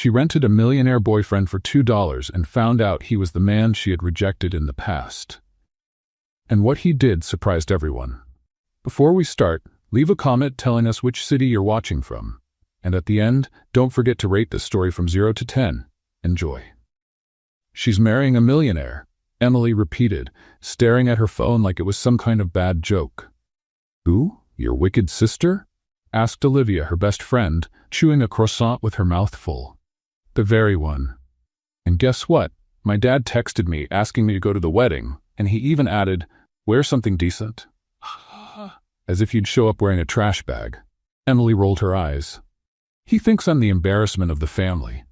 She rented a millionaire boyfriend for $2 and found out he was the man she had rejected in the past. And what he did surprised everyone. Before we start, leave a comment telling us which city you're watching from. And at the end, don't forget to rate this story from 0 to 10. Enjoy. She's marrying a millionaire, Emily repeated, staring at her phone like it was some kind of bad joke. Who? Your wicked sister? Asked Olivia, her best friend, chewing a croissant with her mouth full. The very one. And guess what? My dad texted me asking me to go to the wedding, and he even added, wear something decent. As if you'd show up wearing a trash bag. Emily rolled her eyes. He thinks I'm the embarrassment of the family.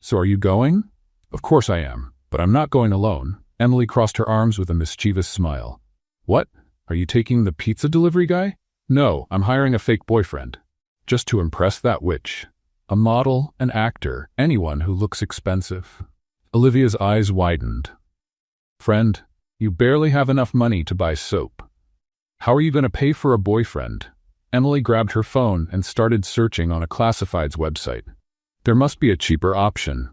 So are you going? Of course I am, but I'm not going alone. Emily crossed her arms with a mischievous smile. What? Are you taking the pizza delivery guy? No, I'm hiring a fake boyfriend. Just to impress that witch. A model, an actor, anyone who looks expensive. Olivia's eyes widened. Friend, you barely have enough money to buy soap. How are you going to pay for a boyfriend? Emily grabbed her phone and started searching on a classifieds website. There must be a cheaper option.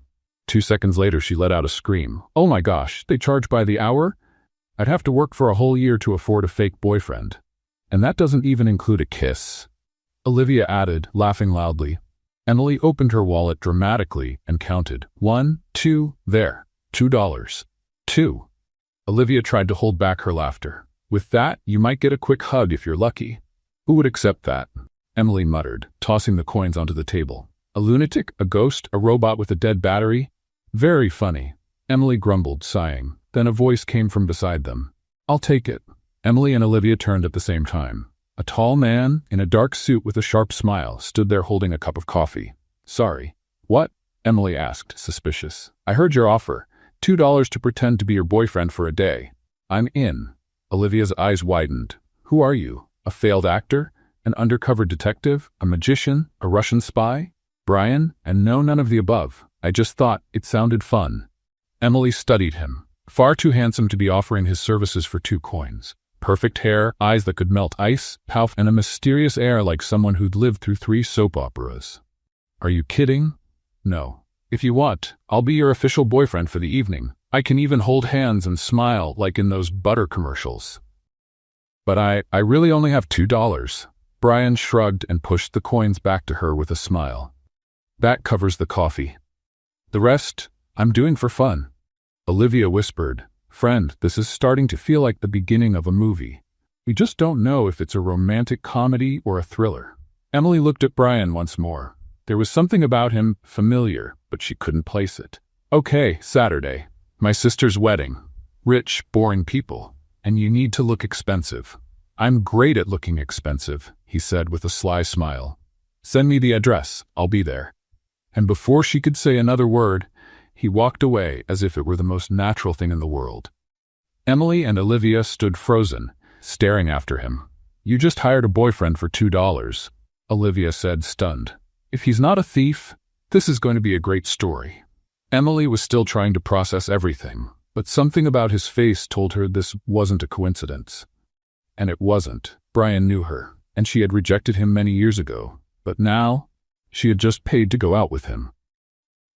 2 seconds later, she let out a scream. Oh my gosh, they charge by the hour? I'd have to work for a whole year to afford a fake boyfriend. And that doesn't even include a kiss. Olivia added, laughing loudly. Emily opened her wallet dramatically and counted. 1, 2, there. $2. 2. Olivia tried to hold back her laughter. With that, you might get a quick hug if you're lucky. Who would accept that? Emily muttered, tossing the coins onto the table. A lunatic, a ghost, a robot with a dead battery? Very funny. Emily grumbled, sighing. Then a voice came from beside them. I'll take it. Emily and Olivia turned at the same time. A tall man, in a dark suit with a sharp smile, stood there holding a cup of coffee. Sorry. What? Emily asked, suspicious. I heard your offer. $2 to pretend to be your boyfriend for a day. I'm in. Olivia's eyes widened. Who are you? A failed actor? An undercover detective? A magician? A Russian spy? Brian? And no, none of the above. I just thought it sounded fun. Emily studied him. Far too handsome to be offering his services for 2 coins. Perfect hair, eyes that could melt ice, pout, and a mysterious air like someone who'd lived through 3 soap operas. Are you kidding? No. If you want, I'll be your official boyfriend for the evening. I can even hold hands and smile like in those butter commercials. But I really only have $2. Brian shrugged and pushed the coins back to her with a smile. That covers the coffee. The rest, I'm doing for fun. Olivia whispered, Friend, this is starting to feel like the beginning of a movie. We just don't know if it's a romantic comedy or a thriller. Emily looked at Brian once more. There was something about him familiar, but she couldn't place it. Okay, Saturday. My sister's wedding. Rich, boring people. And you need to look expensive. I'm great at looking expensive, he said with a sly smile. Send me the address. I'll be there. And before she could say another word, he walked away as if it were the most natural thing in the world. Emily and Olivia stood frozen, staring after him. You just hired a boyfriend for $2, Olivia said, stunned. If he's not a thief, this is going to be a great story. Emily was still trying to process everything, but something about his face told her this wasn't a coincidence. And it wasn't. Brian knew her, and she had rejected him many years ago, but now she had just paid to go out with him.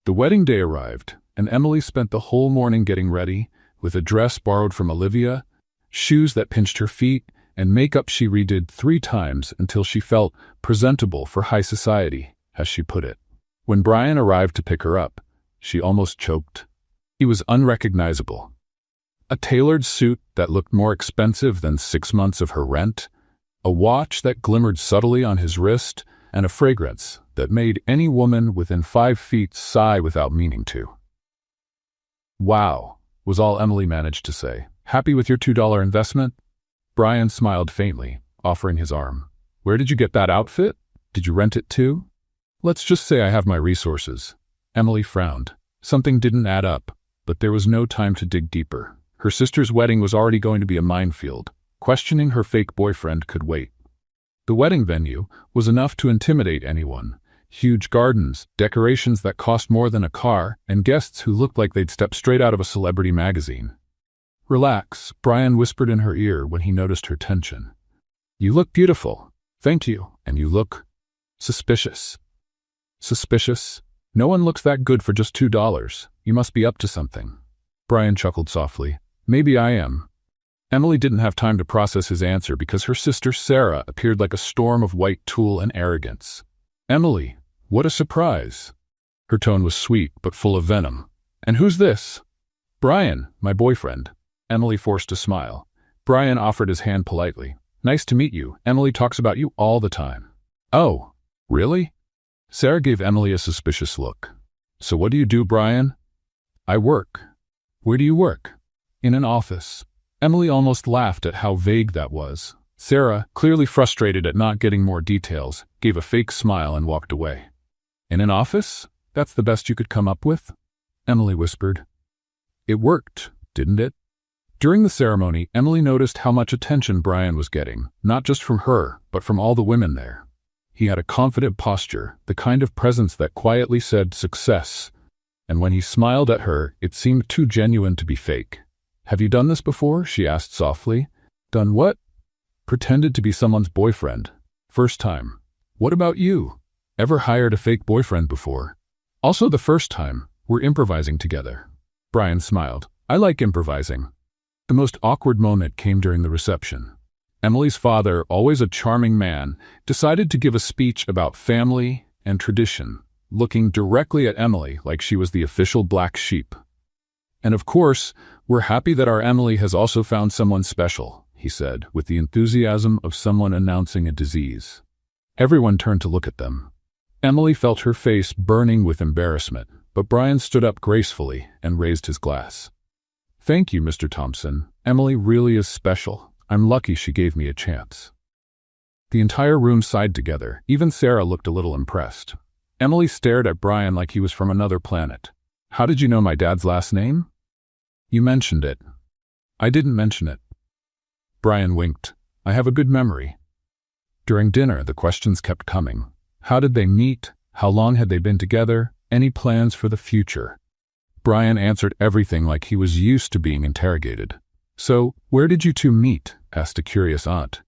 The wedding day arrived, and Emily spent the whole morning getting ready, with a dress borrowed from Olivia, shoes that pinched her feet, and makeup she redid 3 times until she felt presentable for high society, as she put it. When Brian arrived to pick her up, she almost choked. He was unrecognizable. A tailored suit that looked more expensive than 6 months of her rent, a watch that glimmered subtly on his wrist, and a fragrance that made any woman within 5 feet sigh without meaning to. Wow, was all Emily managed to say. Happy with your $2 investment? Brian smiled faintly, offering his arm. Where did you get that outfit? Did you rent it too? Let's just say I have my resources. Emily frowned. Something didn't add up, but there was no time to dig deeper. Her sister's wedding was already going to be a minefield. Questioning her fake boyfriend could wait. The wedding venue was enough to intimidate anyone. Huge gardens, decorations that cost more than a car, and guests who looked like they'd stepped straight out of a celebrity magazine. Relax, Brian whispered in her ear when he noticed her tension. You look beautiful. Thank you. And you look suspicious. Suspicious? No one looks that good for just $2. You must be up to something. Brian chuckled softly. Maybe I am. Emily didn't have time to process his answer because her sister Sarah appeared like a storm of white tulle and arrogance. Emily, what a surprise. Her tone was sweet but full of venom. And who's this? Brian, my boyfriend. Emily forced a smile. Brian offered his hand politely. Nice to meet you. Emily talks about you all the time. Oh, really? Sarah gave Emily a suspicious look. So what do you do, Brian? I work. Where do you work? In an office. Emily almost laughed at how vague that was. Sarah, clearly frustrated at not getting more details, gave a fake smile and walked away. In an office? That's the best you could come up with? Emily whispered. It worked, didn't it? During the ceremony, Emily noticed how much attention Brian was getting, not just from her, but from all the women there. He had a confident posture, the kind of presence that quietly said success, and when he smiled at her, it seemed too genuine to be fake. Have you done this before? She asked softly. Done what? Pretended to be someone's boyfriend. First time. What about you? Ever hired a fake boyfriend before? Also the first time. We're improvising together. Brian smiled. I like improvising. The most awkward moment came during the reception. Emily's father, always a charming man, decided to give a speech about family and tradition, looking directly at Emily like she was the official black sheep. And of course, we're happy that our Emily has also found someone special, he said, with the enthusiasm of someone announcing a disease. Everyone turned to look at them. Emily felt her face burning with embarrassment, but Brian stood up gracefully and raised his glass. Thank you, Mr. Thompson. Emily really is special. I'm lucky she gave me a chance. The entire room sighed together. Even Sarah looked a little impressed. Emily stared at Brian like he was from another planet. How did you know my dad's last name? You mentioned it. I didn't mention it. Brian winked. I have a good memory. During dinner, the questions kept coming. How did they meet? How long had they been together? Any plans for the future? Brian answered everything like he was used to being interrogated. So, where did you two meet? Asked a curious aunt.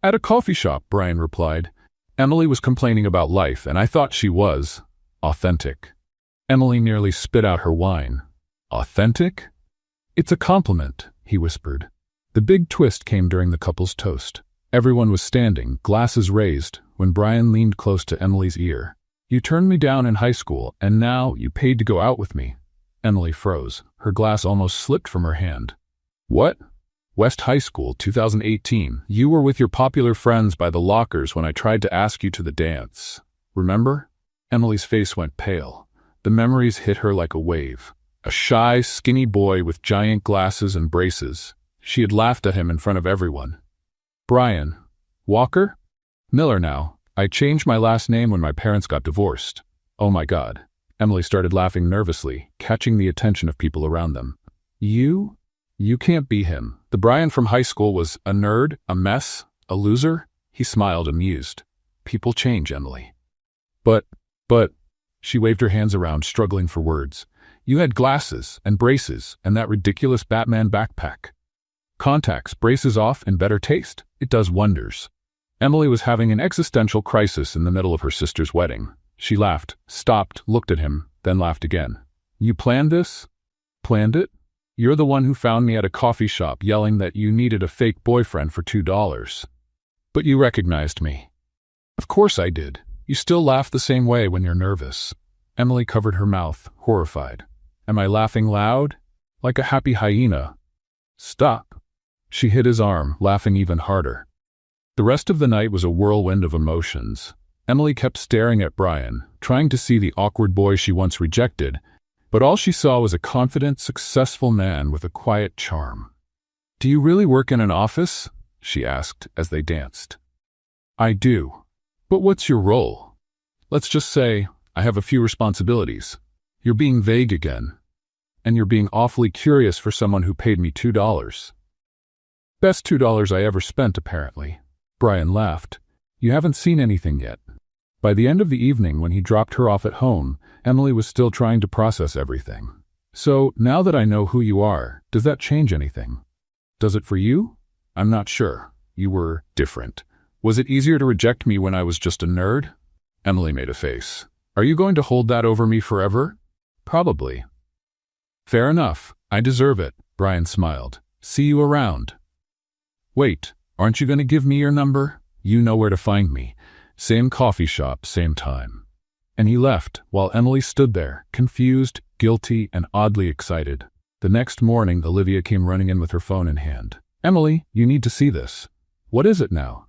At a coffee shop, Brian replied. Emily was complaining about life, and I thought she was authentic. Emily nearly spit out her wine. Authentic? It's a compliment, he whispered. The big twist came during the couple's toast. Everyone was standing, glasses raised, when Brian leaned close to Emily's ear. You turned me down in high school, and now you paid to go out with me. Emily froze. Her glass almost slipped from her hand. What? West High School, 2018. You were with your popular friends by the lockers when I tried to ask you to the dance. Remember? Emily's face went pale. The memories hit her like a wave. A shy, skinny boy with giant glasses and braces. She had laughed at him in front of everyone. Brian. Walker? Miller now. I changed my last name when my parents got divorced. Oh my God. Emily started laughing nervously, catching the attention of people around them. You? You can't be him. The Brian from high school was a nerd, a mess, a loser? He smiled, amused. People change, Emily. But, she waved her hands around, struggling for words. You had glasses and braces and that ridiculous Batman backpack. Contacts, braces off, and better taste. It does wonders. Emily was having an existential crisis in the middle of her sister's wedding. She laughed, stopped, looked at him, then laughed again. You planned this? Planned it? You're the one who found me at a coffee shop yelling that you needed a fake boyfriend for $2. But you recognized me. Of course I did. You still laugh the same way when you're nervous. Emily covered her mouth, horrified. Am I laughing loud? Like a happy hyena? Stop. She hit his arm, laughing even harder. The rest of the night was a whirlwind of emotions. Emily kept staring at Brian, trying to see the awkward boy she once rejected, but all she saw was a confident, successful man with a quiet charm. Do you really work in an office? She asked as they danced. I do. But what's your role? Let's just say I have a few responsibilities. You're being vague again. And you're being awfully curious for someone who paid me $2. Best $2 I ever spent, apparently. Brian laughed. You haven't seen anything yet. By the end of the evening, when he dropped her off at home, Emily was still trying to process everything. So, now that I know who you are, does that change anything? Does it for you? I'm not sure. You were different. Was it easier to reject me when I was just a nerd? Emily made a face. Are you going to hold that over me forever? Probably. Fair enough. I deserve it, Brian smiled. See you around. Wait, aren't you going to give me your number? You know where to find me. Same coffee shop, same time. And he left, while Emily stood there, confused, guilty, and oddly excited. The next morning, Olivia came running in with her phone in hand. Emily, you need to see this. What is it now?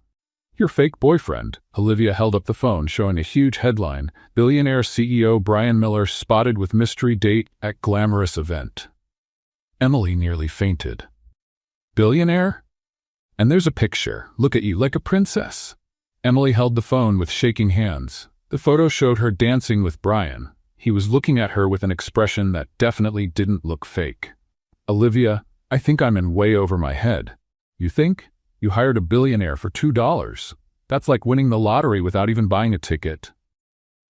Your fake boyfriend. Olivia held up the phone, showing a huge headline, Billionaire CEO Brian Miller spotted with mystery date at glamorous event. Emily nearly fainted. Billionaire? And there's a picture. Look at you like a princess. Emily held the phone with shaking hands. The photo showed her dancing with Brian. He was looking at her with an expression that definitely didn't look fake. Olivia, I think I'm in way over my head. You think? You hired a billionaire for $2. That's like winning the lottery without even buying a ticket.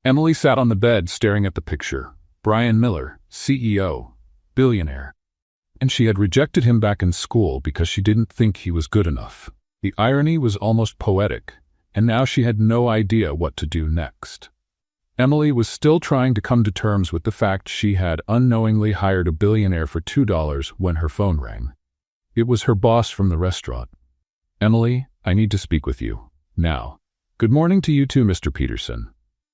Emily sat on the bed staring at the picture. Brian Miller, CEO, billionaire. And she had rejected him back in school because she didn't think he was good enough. The irony was almost poetic, and now she had no idea what to do next. Emily was still trying to come to terms with the fact she had unknowingly hired a billionaire for $2 when her phone rang. It was her boss from the restaurant. Emily, I need to speak with you. Now. Good morning to you too, Mr. Peterson.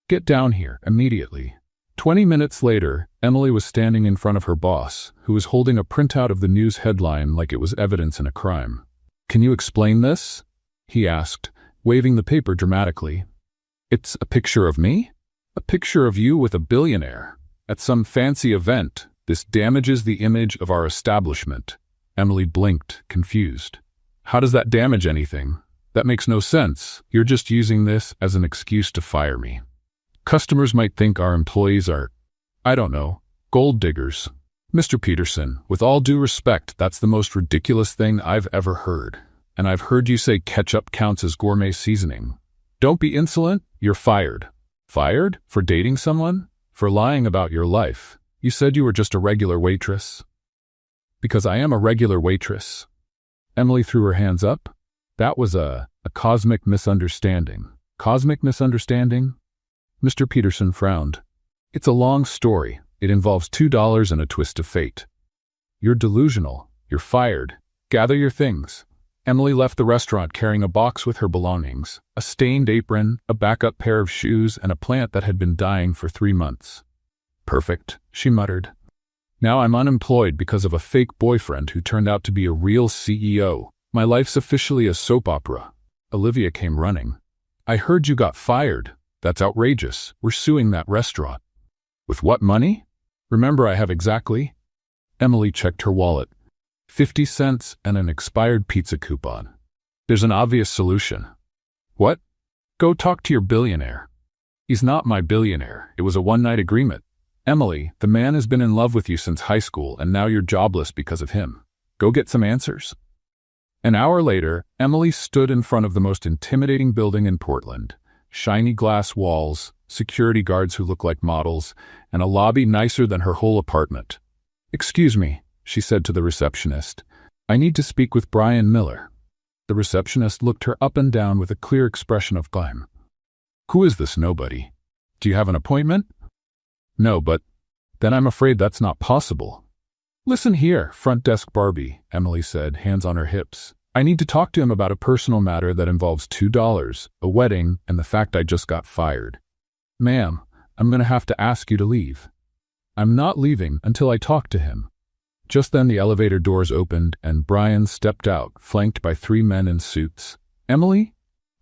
Get down here, immediately. 20 minutes later, Emily was standing in front of her boss, who was holding a printout of the news headline like it was evidence in a crime. Can you explain this? He asked, waving the paper dramatically. It's a picture of me? A picture of you with a billionaire. At some fancy event. This damages the image of our establishment. Emily blinked, confused. How does that damage anything? That makes no sense. You're just using this as an excuse to fire me. Customers might think our employees are, I don't know, gold diggers. Mr. Peterson, with all due respect, that's the most ridiculous thing I've ever heard. And I've heard you say ketchup counts as gourmet seasoning. Don't be insolent, you're fired. Fired? For dating someone? For lying about your life? You said you were just a regular waitress. Because I am a regular waitress. Emily threw her hands up. That was a cosmic misunderstanding. Cosmic misunderstanding? Mr. Peterson frowned. It's a long story. It involves $2 and a twist of fate. You're delusional. You're fired. Gather your things. Emily left the restaurant carrying a box with her belongings, a stained apron, a backup pair of shoes, and a plant that had been dying for 3 months. Perfect, she muttered. Now I'm unemployed because of a fake boyfriend who turned out to be a real CEO. My life's officially a soap opera. Olivia came running. I heard you got fired. That's outrageous. We're suing that restaurant. With what money? Remember, I have exactly. Emily checked her wallet. 50 cents and an expired pizza coupon. There's an obvious solution. What? Go talk to your billionaire. He's not my billionaire. It was a one-night agreement. Emily, the man has been in love with you since high school, and now you're jobless because of him. Go get some answers. An hour later, Emily stood in front of the most intimidating building in Portland. Shiny glass walls, security guards who look like models, and a lobby nicer than her whole apartment. Excuse me, she said to the receptionist. I need to speak with Brian Miller. The receptionist looked her up and down with a clear expression of gloom. Who is this nobody? Do you have an appointment? No, but then I'm afraid that's not possible. Listen here, front desk Barbie, Emily said, hands on her hips. I need to talk to him about a personal matter that involves $2, a wedding, and the fact I just got fired. Ma'am, I'm going to have to ask you to leave. I'm not leaving until I talk to him. Just then the elevator doors opened and Brian stepped out, flanked by 3 men in suits. Emily?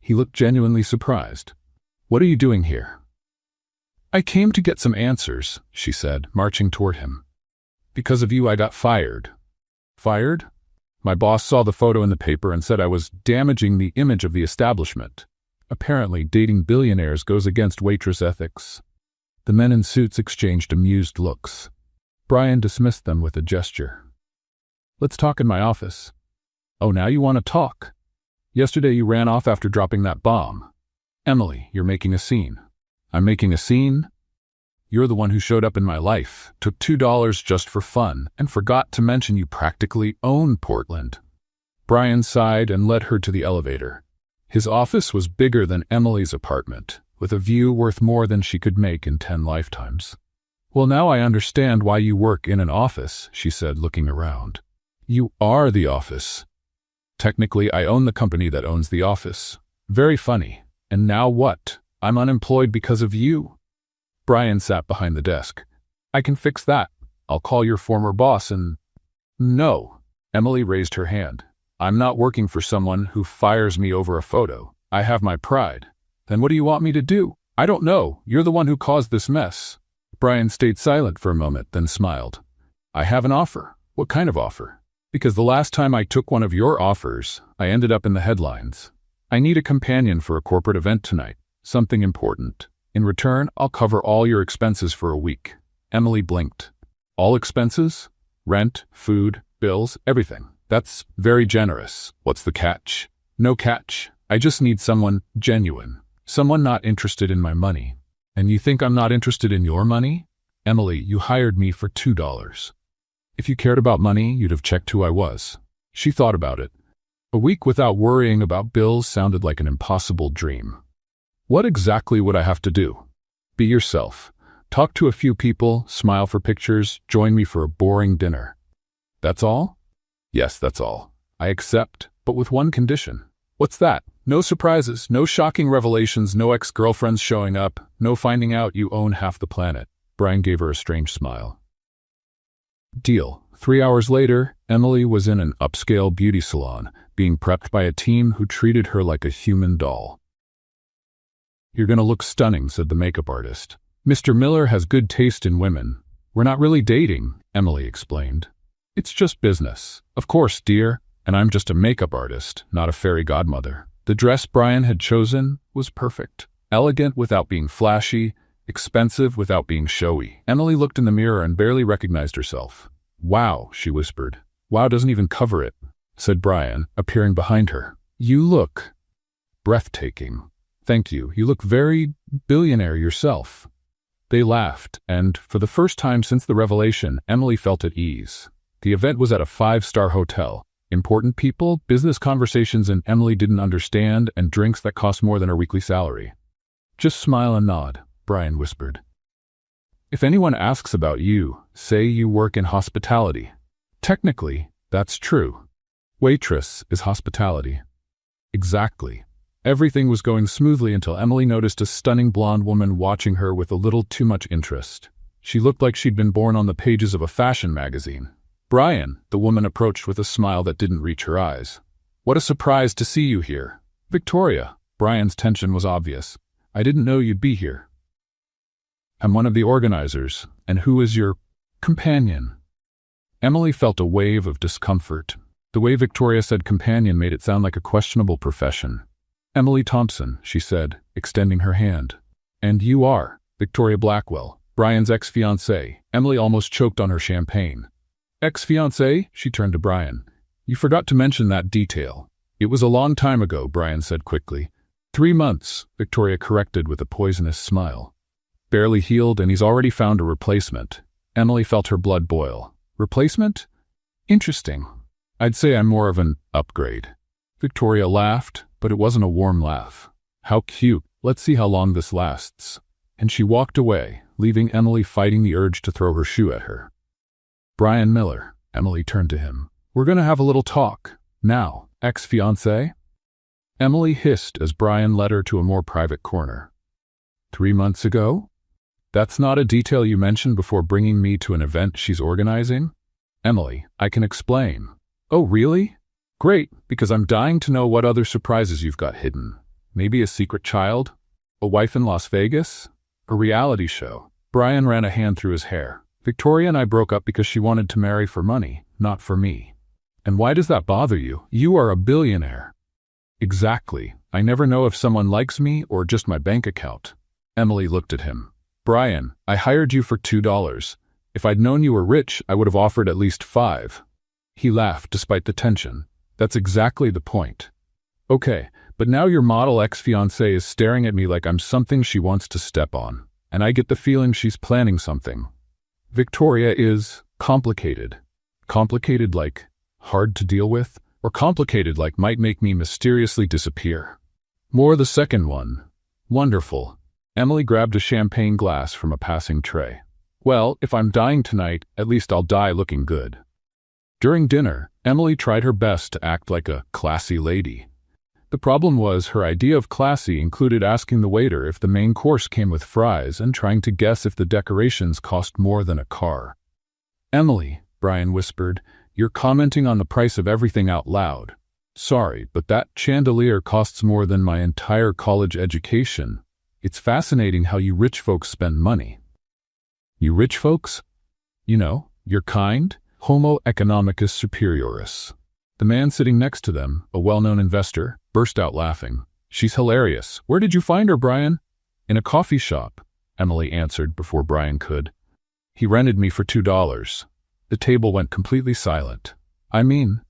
He looked genuinely surprised. What are you doing here? I came to get some answers, she said, marching toward him. Because of you, I got fired. Fired? My boss saw the photo in the paper and said I was damaging the image of the establishment. Apparently, dating billionaires goes against waitress ethics. The men in suits exchanged amused looks. Brian dismissed them with a gesture. Let's talk in my office. Oh, now you want to talk? Yesterday you ran off after dropping that bomb. Emily, you're making a scene. I'm making a scene? You're the one who showed up in my life, took $2 just for fun, and forgot to mention you practically own Portland. Brian sighed and led her to the elevator. His office was bigger than Emily's apartment, with a view worth more than she could make in 10 lifetimes. "Well, now I understand why you work in an office," she said, looking around. "You are the office." "Technically, I own the company that owns the office." "Very funny. And now what? I'm unemployed because of you." Brian sat behind the desk. "I can fix that. I'll call your former boss and—" "No." Emily raised her hand. "I'm not working for someone who fires me over a photo. I have my pride." "Then what do you want me to do?" "I don't know. You're the one who caused this mess." Brian stayed silent for a moment, then smiled. "I have an offer." "What kind of offer?" "Because the last time I took one of your offers, I ended up in the headlines. I need a companion for a corporate event tonight. Something important. In return, I'll cover all your expenses for a week." Emily blinked. "All expenses? Rent, food, bills, everything. That's very generous. What's the catch?" "No catch. I just need someone genuine. Someone not interested in my money." "And you think I'm not interested in your money?" "Emily, you hired me for $2. If you cared about money, you'd have checked who I was." She thought about it. A week without worrying about bills sounded like an impossible dream. "What exactly would I have to do?" "Be yourself. Talk to a few people, smile for pictures, join me for a boring dinner." "That's all?" "Yes, that's all. I accept, but with one condition." "What's that?" "No surprises, no shocking revelations, no ex-girlfriends showing up, no finding out you own half the planet." Brian gave her a strange smile. Deal. 3 hours later, Emily was in an upscale beauty salon, being prepped by a team who treated her like a human doll. "You're gonna look stunning," said the makeup artist. "Mr. Miller has good taste in women." "We're not really dating," Emily explained. "It's just business." "Of course, dear. And I'm just a makeup artist, not a fairy godmother." The dress Brian had chosen was perfect. Elegant without being flashy, expensive without being showy. Emily looked in the mirror and barely recognized herself. "Wow," she whispered. "Wow doesn't even cover it," said Brian, appearing behind her. "You look breathtaking." "Thank you. You look very billionaire yourself." They laughed, and, for the first time since the revelation, Emily felt at ease. The event was at a 5-star hotel. Important people, business conversations and Emily didn't understand, and drinks that cost more than her weekly salary. "Just smile and nod," Brian whispered. "If anyone asks about you, say you work in hospitality." "Technically, that's true. Waitress is hospitality." "Exactly." Everything was going smoothly until Emily noticed a stunning blonde woman watching her with a little too much interest. She looked like she'd been born on the pages of a fashion magazine. "Brian," the woman approached with a smile that didn't reach her eyes. "What a surprise to see you here." "Victoria." Brian's tension was obvious. "I didn't know you'd be here." "I'm one of the organizers. And who is your companion?" Emily felt a wave of discomfort. The way Victoria said companion made it sound like a questionable profession. "Emily Thompson," she said, extending her hand. "And you are?" "Victoria Blackwell, Brian's ex-fiancée." Emily almost choked on her champagne. "Ex-fiancée?" She turned to Brian. "You forgot to mention that detail." "It was a long time ago," Brian said quickly. 3 months, Victoria corrected with a poisonous smile. "Barely healed, and he's already found a replacement." Emily felt her blood boil. "Replacement? Interesting. I'd say I'm more of an upgrade." Victoria laughed, but it wasn't a warm laugh. "How cute. Let's see how long this lasts." And she walked away, leaving Emily fighting the urge to throw her shoe at her. "Brian Miller," Emily turned to him. "We're gonna have a little talk. Now, ex-fiancé?" Emily hissed as Brian led her to a more private corner. 3 months ago? That's not a detail you mentioned before bringing me to an event she's organizing? Emily, I can explain. Oh, really? Great, because I'm dying to know what other surprises you've got hidden. Maybe a secret child? A wife in Las Vegas? A reality show? Brian ran a hand through his hair. Victoria and I broke up because she wanted to marry for money, not for me. And why does that bother you? You are a billionaire. Exactly. I never know if someone likes me or just my bank account. Emily looked at him. Brian, I hired you for $2. If I'd known you were rich, I would have offered at least $5. He laughed despite the tension. That's exactly the point. Okay, but now your model ex-fiancée is staring at me like I'm something she wants to step on, and I get the feeling she's planning something. Victoria is complicated. Complicated like hard to deal with, or complicated like might make me mysteriously disappear. More the second one. Wonderful. Emily grabbed a champagne glass from a passing tray. Well, if I'm dying tonight, at least I'll die looking good. During dinner, Emily tried her best to act like a classy lady. The problem was her idea of classy included asking the waiter if the main course came with fries and trying to guess if the decorations cost more than a car. "Emily," Brian whispered, "you're commenting on the price of everything out loud. Sorry, but that chandelier costs more than my entire college education. It's fascinating how you rich folks spend money." "You rich folks? You know, your kind? Homo economicus superioris." The man sitting next to them, a well-known investor, burst out laughing. "She's hilarious. Where did you find her, Brian?" "In a coffee shop," Emily answered before Brian could. "He rented me for $2. The table went completely silent. "I mean,"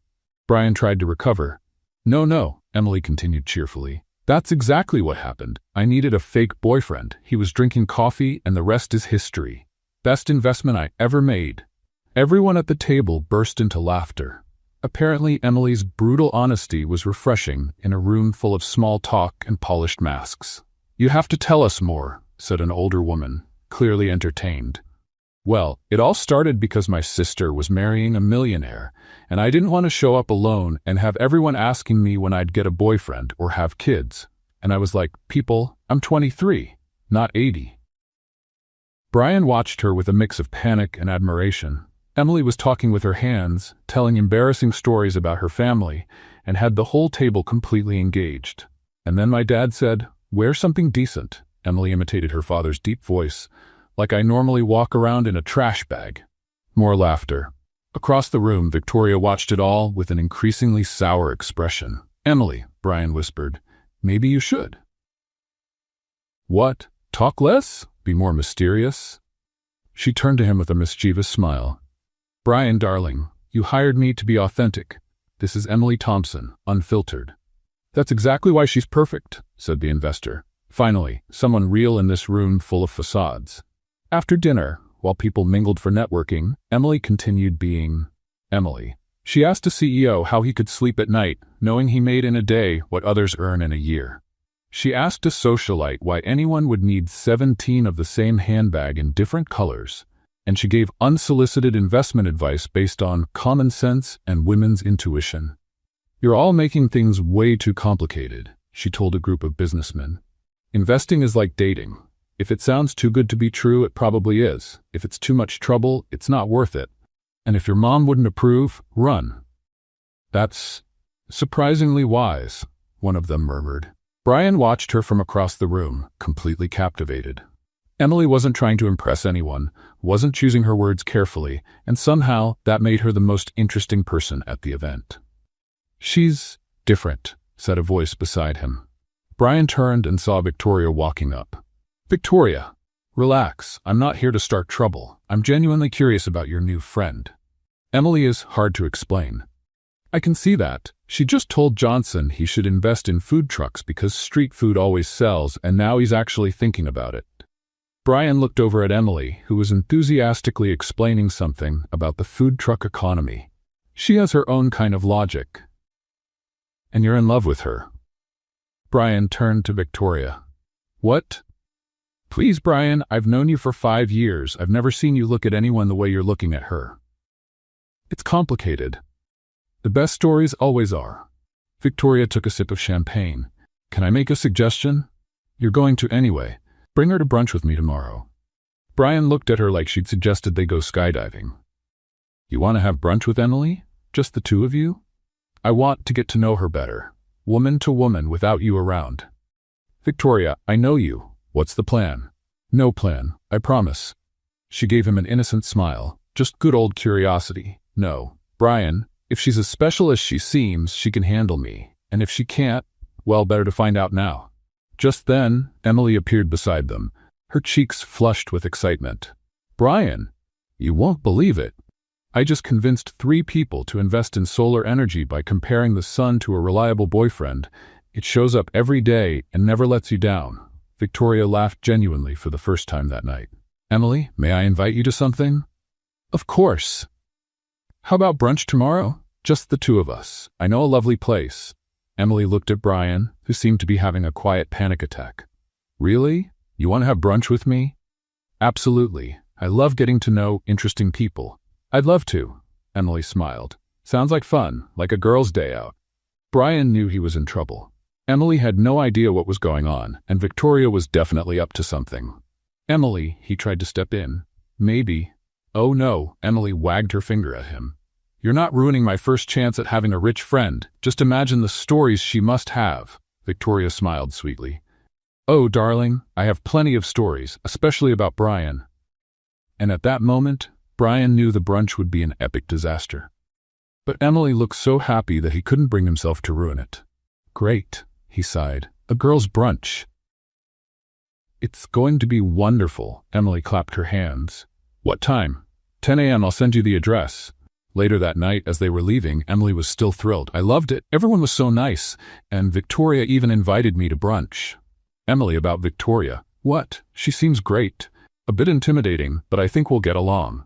Brian tried to recover. No, Emily continued cheerfully. "That's exactly what happened. I needed a fake boyfriend. He was drinking coffee, and the rest is history. Best investment I ever made." Everyone at the table burst into laughter. Apparently, Emily's brutal honesty was refreshing in a room full of small talk and polished masks. "You have to tell us more," said an older woman, clearly entertained. "Well, it all started because my sister was marrying a millionaire, and I didn't want to show up alone and have everyone asking me when I'd get a boyfriend or have kids. And I was like, people, I'm 23, not 80. Brian watched her with a mix of panic and admiration. Emily was talking with her hands, telling embarrassing stories about her family, and had the whole table completely engaged. And then my dad said, "Wear something decent." Emily imitated her father's deep voice, "like I normally walk around in a trash bag." More laughter. Across the room, Victoria watched it all with an increasingly sour expression. "Emily," Brian whispered, "maybe you should." "What? Talk less? Be more mysterious?" She turned to him with a mischievous smile. "Brian, darling, you hired me to be authentic. This is Emily Thompson, unfiltered." "That's exactly why she's perfect," said the investor. "Finally, someone real in this room full of facades." After dinner, while people mingled for networking, Emily continued being Emily. She asked a CEO how he could sleep at night, knowing he made in a day what others earn in a year. She asked a socialite why anyone would need 17 of the same handbag in different colors, and she gave unsolicited investment advice based on common sense and women's intuition. "You're all making things way too complicated," she told a group of businessmen. "Investing is like dating. If it sounds too good to be true, it probably is. If it's too much trouble, it's not worth it. And if your mom wouldn't approve, run." "That's surprisingly wise," one of them murmured. Brian watched her from across the room, completely captivated. Emily wasn't trying to impress anyone, wasn't choosing her words carefully, and somehow that made her the most interesting person at the event. "She's different," said a voice beside him. Brian turned and saw Victoria walking up. "Victoria, relax. I'm not here to start trouble. I'm genuinely curious about your new friend." Emily is hard to explain. "I can see that. She just told Johnson he should invest in food trucks because street food always sells, and now he's actually thinking about it." Brian looked over at Emily, who was enthusiastically explaining something about the food truck economy. "She has her own kind of logic." "And you're in love with her." Brian turned to Victoria. "What?" "Please, Brian, I've known you for 5 years. I've never seen you look at anyone the way you're looking at her." "It's complicated. The best stories always are." Victoria took a sip of champagne. "Can I make a suggestion?" "You're going to anyway. Bring her to brunch with me tomorrow." Brian looked at her like she'd suggested they go skydiving. "You want to have brunch with Emily? Just the two of you?" "I want to get to know her better. Woman to woman without you around." "Victoria, I know you. What's the plan?" "No plan, I promise." She gave him an innocent smile. "Just good old curiosity. No, Brian, if she's as special as she seems, she can handle me. And if she can't, well, better to find out now." Just then, Emily appeared beside them, her cheeks flushed with excitement. "Brian, you won't believe it. I just convinced 3 people to invest in solar energy by comparing the sun to a reliable boyfriend. It shows up every day and never lets you down." Victoria laughed genuinely for the first time that night. "Emily, may I invite you to something?" "Of course." "How about brunch tomorrow? Just the 2 of us. I know a lovely place." Emily looked at Brian, who seemed to be having a quiet panic attack. "Really? You want to have brunch with me? Absolutely. I love getting to know interesting people. I'd love to. Emily smiled. Sounds like fun, like a girl's day out. Brian knew he was in trouble. Emily had no idea what was going on, and Victoria was definitely up to something. Emily, he tried to step in. Maybe. Oh no, Emily wagged her finger at him. You're not ruining my first chance at having a rich friend. Just imagine the stories she must have. Victoria smiled sweetly. Oh, darling, I have plenty of stories, especially about Brian. And at that moment, Brian knew the brunch would be an epic disaster. But Emily looked so happy that he couldn't bring himself to ruin it. Great, he sighed. A girl's brunch. It's going to be wonderful. Emily clapped her hands. What time? 10 a.m. I'll send you the address. Later that night, as they were leaving, Emily was still thrilled. I loved it. Everyone was so nice. And Victoria even invited me to brunch. Emily, about Victoria. What? She seems great. A bit intimidating, but I think we'll get along.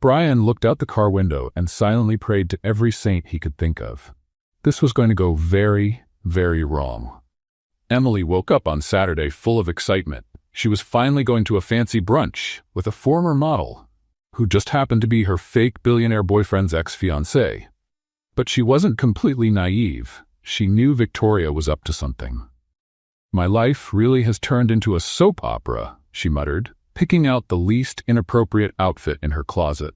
Brian looked out the car window and silently prayed to every saint he could think of. This was going to go very, very wrong. Emily woke up on Saturday full of excitement. She was finally going to a fancy brunch with a former model, who just happened to be her fake billionaire boyfriend's ex-fiancé. But she wasn't completely naive. She knew Victoria was up to something. My life really has turned into a soap opera, she muttered, picking out the least inappropriate outfit in her closet.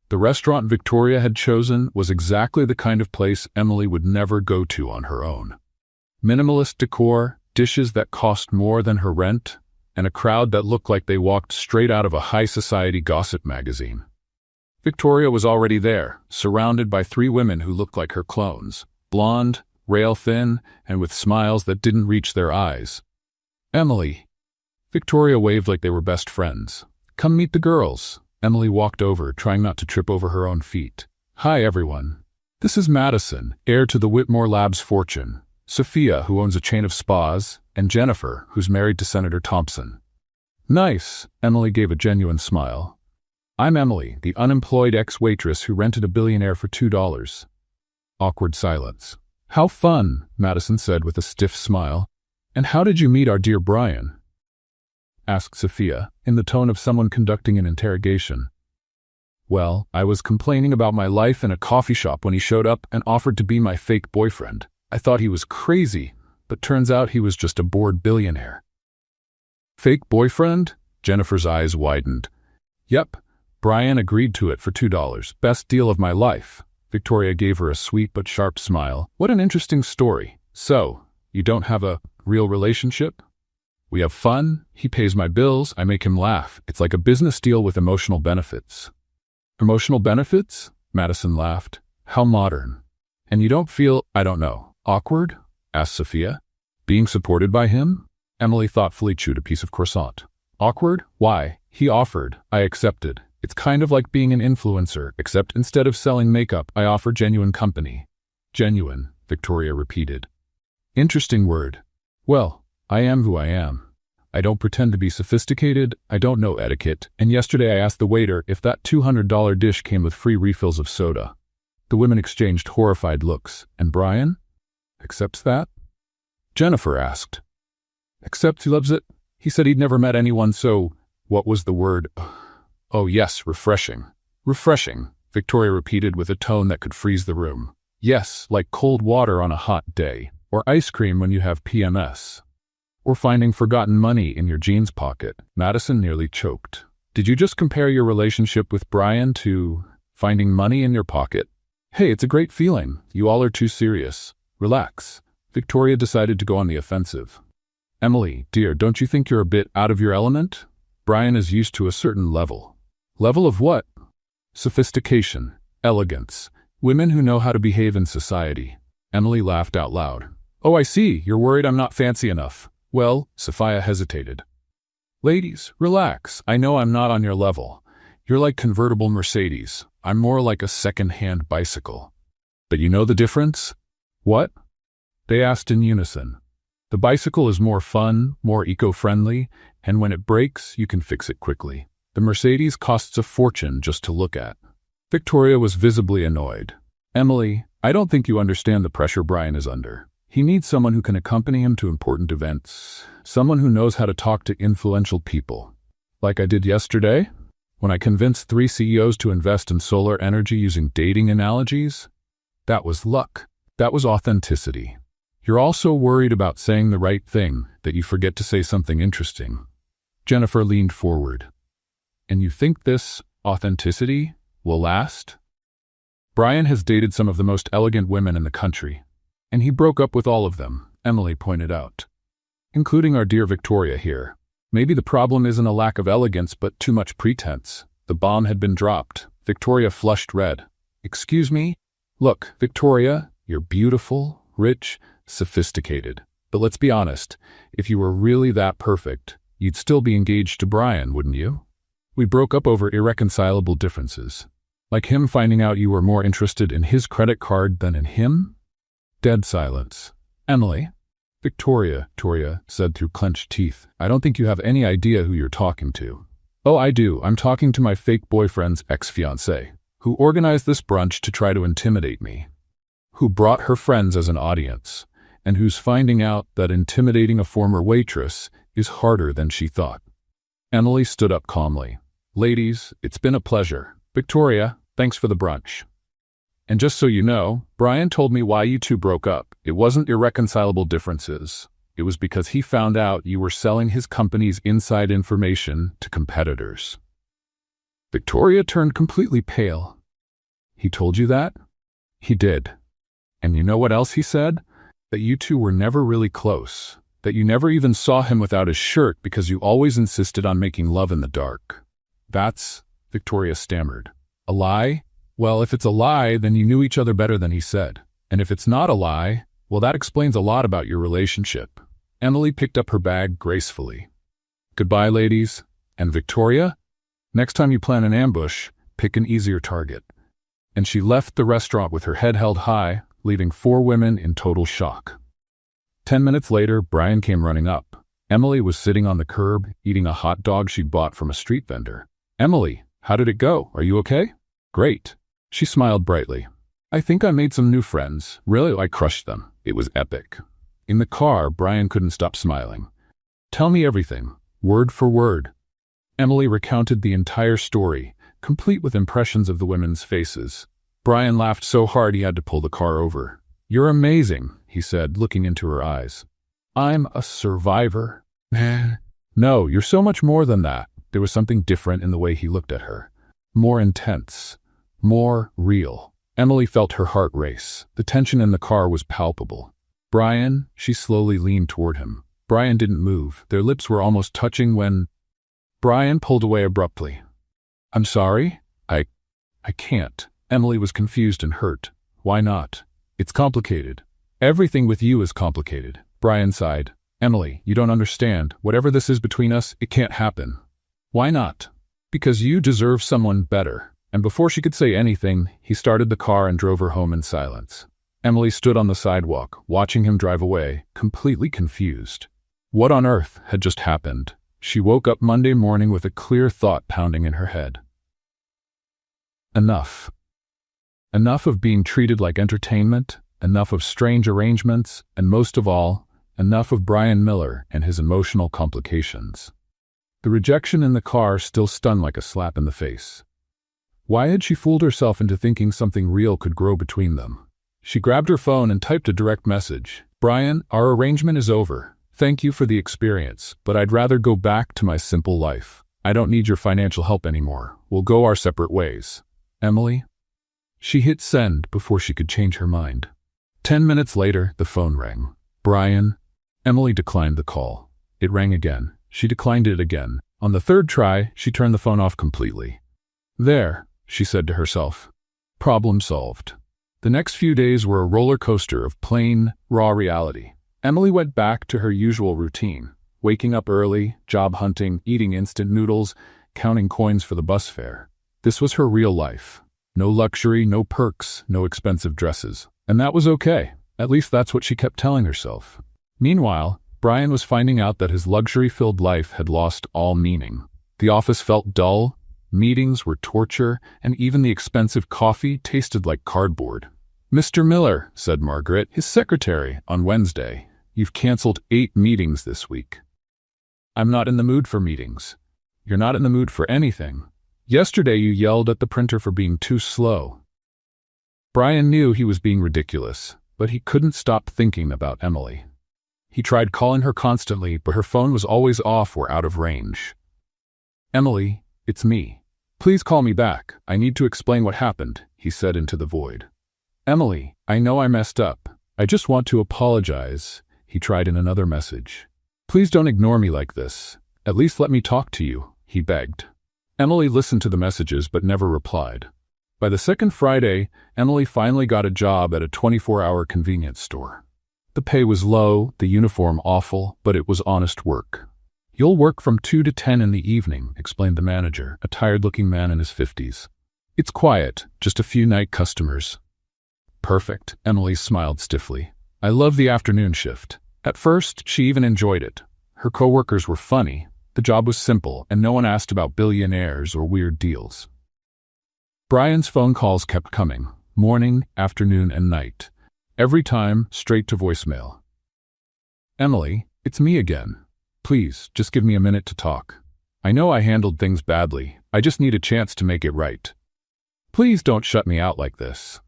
The restaurant Victoria had chosen was exactly the kind of place Emily would never go to on her own. Minimalist decor, dishes that cost more than her rent, and a crowd that looked like they walked straight out of a high-society gossip magazine. Victoria was already there, surrounded by 3 women who looked like her clones, blonde, rail-thin, and with smiles that didn't reach their eyes. Emily. Victoria waved like they were best friends. Come meet the girls. Emily walked over, trying not to trip over her own feet. Hi, everyone. This is Madison, heir to the Whitmore Labs fortune, Sophia, who owns a chain of spas, and Jennifer, who's married to Senator Thompson. Nice, Emily gave a genuine smile. I'm Emily, the unemployed ex-waitress who rented a billionaire for $2. Awkward silence. How fun, Madison said with a stiff smile. And how did you meet our dear Brian? Asked Sophia, in the tone of someone conducting an interrogation. Well, I was complaining about my life in a coffee shop when he showed up and offered to be my fake boyfriend. I thought he was crazy, but turns out he was just a bored billionaire. Fake boyfriend? Jennifer's eyes widened. Yep, Brian agreed to it for $2. Best deal of my life. Victoria gave her a sweet but sharp smile. What an interesting story. So, you don't have a real relationship? We have fun, he pays my bills, I make him laugh. It's like a business deal with emotional benefits. Emotional benefits? Madison laughed. How modern. And you don't feel, I don't know, awkward? Asked Sophia. Being supported by him? Emily thoughtfully chewed a piece of croissant. Awkward? Why? He offered. I accepted. It's kind of like being an influencer, except instead of selling makeup, I offer genuine company. Genuine, Victoria repeated. Interesting word. Well, I am who I am. I don't pretend to be sophisticated, I don't know etiquette, and yesterday I asked the waiter if that $200 dish came with free refills of soda. The women exchanged horrified looks. And Brian? Accepts that? Jennifer asked. Accepts he loves it? He said he'd never met anyone so... What was the word? Oh yes, refreshing. Refreshing, Victoria repeated with a tone that could freeze the room. Yes, like cold water on a hot day, or ice cream when you have PMS. Or finding forgotten money in your jeans pocket. Madison nearly choked. Did you just compare your relationship with Brian to finding money in your pocket? Hey, it's a great feeling. You all are too serious. Relax. Victoria decided to go on the offensive. Emily, dear, don't you think you're a bit out of your element? Brian is used to a certain level. Level of what? Sophistication, elegance, women who know how to behave in society. Emily laughed out loud. Oh, I see. You're worried I'm not fancy enough. Well, Sophia hesitated. Ladies, relax. I know I'm not on your level. You're like convertible Mercedes. I'm more like a second-hand bicycle. But you know the difference? What? They asked in unison. The bicycle is more fun, more eco-friendly, and when it breaks, you can fix it quickly. The Mercedes costs a fortune just to look at. Victoria was visibly annoyed. Emily, I don't think you understand the pressure Brian is under. He needs someone who can accompany him to important events, someone who knows how to talk to influential people. Like I did yesterday, when I convinced 3 CEOs to invest in solar energy using dating analogies. That was luck. That was authenticity. You're also worried about saying the right thing, that you forget to say something interesting. Jennifer leaned forward. And you think this authenticity will last? Brian has dated some of the most elegant women in the country, and he broke up with all of them, Emily pointed out. Including our dear Victoria here. Maybe the problem isn't a lack of elegance but too much pretense. The bomb had been dropped. Victoria flushed red. Excuse me? Look, Victoria, you're beautiful, rich, sophisticated. But let's be honest, if you were really that perfect, you'd still be engaged to Brian, wouldn't you? We broke up over irreconcilable differences. Like him finding out you were more interested in his credit card than in him? Dead silence. Emily? Victoria said through clenched teeth. I don't think you have any idea who you're talking to. Oh, I do. I'm talking to my fake boyfriend's ex-fiancé, who organized this brunch to try to intimidate me, who brought her friends as an audience, and who's finding out that intimidating a former waitress is harder than she thought. Emily stood up calmly. Ladies, it's been a pleasure. Victoria, thanks for the brunch. And just so you know, Brian told me why you two broke up. It wasn't irreconcilable differences. It was because he found out you were selling his company's inside information to competitors. Victoria turned completely pale. He told you that? He did. And you know what else he said? That you two were never really close. That you never even saw him without his shirt because you always insisted on making love in the dark. That's, Victoria stammered. A lie? Well, if it's a lie, then you knew each other better than he said. And if it's not a lie, well, that explains a lot about your relationship. Emily picked up her bag gracefully. Goodbye, ladies. And Victoria? Next time you plan an ambush, pick an easier target. And she left the restaurant with her head held high, leaving 4 women in total shock. 10 minutes later, Brian came running up. Emily was sitting on the curb, eating a hot dog she'd bought from a street vendor. Emily, how did it go? Are you okay? Great. She smiled brightly. I think I made some new friends. Really, I crushed them. It was epic. In the car, Brian couldn't stop smiling. Tell me everything, word for word. Emily recounted the entire story, complete with impressions of the women's faces. Brian laughed so hard he had to pull the car over. You're amazing, he said, looking into her eyes. I'm a survivor. No, you're so much more than that. There was something different in the way he looked at her. More intense. More real. Emily felt her heart race. The tension in the car was palpable. Brian, she slowly leaned toward him. Brian didn't move. Their lips were almost touching when Brian pulled away abruptly. I'm sorry? I can't. Emily was confused and hurt. Why not? It's complicated. Everything with you is complicated. Brian sighed. Emily, you don't understand. Whatever this is between us, it can't happen. Why not? Because you deserve someone better. And before she could say anything, he started the car and drove her home in silence. Emily stood on the sidewalk, watching him drive away, completely confused. What on earth had just happened? She woke up Monday morning with a clear thought pounding in her head. Enough. Enough of being treated like entertainment, enough of strange arrangements, and most of all, enough of Brian Miller and his emotional complications. The rejection in the car still stung like a slap in the face. Why had she fooled herself into thinking something real could grow between them? She grabbed her phone and typed a direct message. Brian, our arrangement is over. Thank you for the experience, but I'd rather go back to my simple life. I don't need your financial help anymore. We'll go our separate ways. Emily? She hit send before she could change her mind. 10 minutes later, the phone rang. Brian? Emily declined the call. It rang again. She declined it again. On the 3rd try, she turned the phone off completely. There, she said to herself. Problem solved. The next few days were a roller coaster of plain, raw reality. Emily went back to her usual routine, waking up early, job hunting, eating instant noodles, counting coins for the bus fare. This was her real life. No luxury, no perks, no expensive dresses. And that was okay. At least that's what she kept telling herself. Meanwhile, Brian was finding out that his luxury-filled life had lost all meaning. The office felt dull, meetings were torture, and even the expensive coffee tasted like cardboard. Mr. Miller, said Margaret, his secretary, on Wednesday, you've canceled 8 meetings this week. I'm not in the mood for meetings. You're not in the mood for anything. Yesterday you yelled at the printer for being too slow. Brian knew he was being ridiculous, but he couldn't stop thinking about Emily. He tried calling her constantly, but her phone was always off or out of range. Emily, it's me. Please call me back. I need to explain what happened, he said into the void. Emily, I know I messed up. I just want to apologize, he tried in another message. Please don't ignore me like this. At least let me talk to you, he begged. Emily listened to the messages but never replied. By the second Friday, Emily finally got a job at a 24-hour convenience store. The pay was low, the uniform awful, but it was honest work. You'll work from 2 to 10 in the evening, explained the manager, a tired-looking man in his 50s. It's quiet, just a few night customers. Perfect, Emily smiled stiffly. I love the afternoon shift. At first, she even enjoyed it. Her coworkers were funny, the job was simple, and no one asked about billionaires or weird deals. Brian's phone calls kept coming, morning, afternoon, and night. Every time, straight to voicemail. Emily, it's me again. Please, just give me a minute to talk. I know I handled things badly. I just need a chance to make it right. Please don't shut me out like this.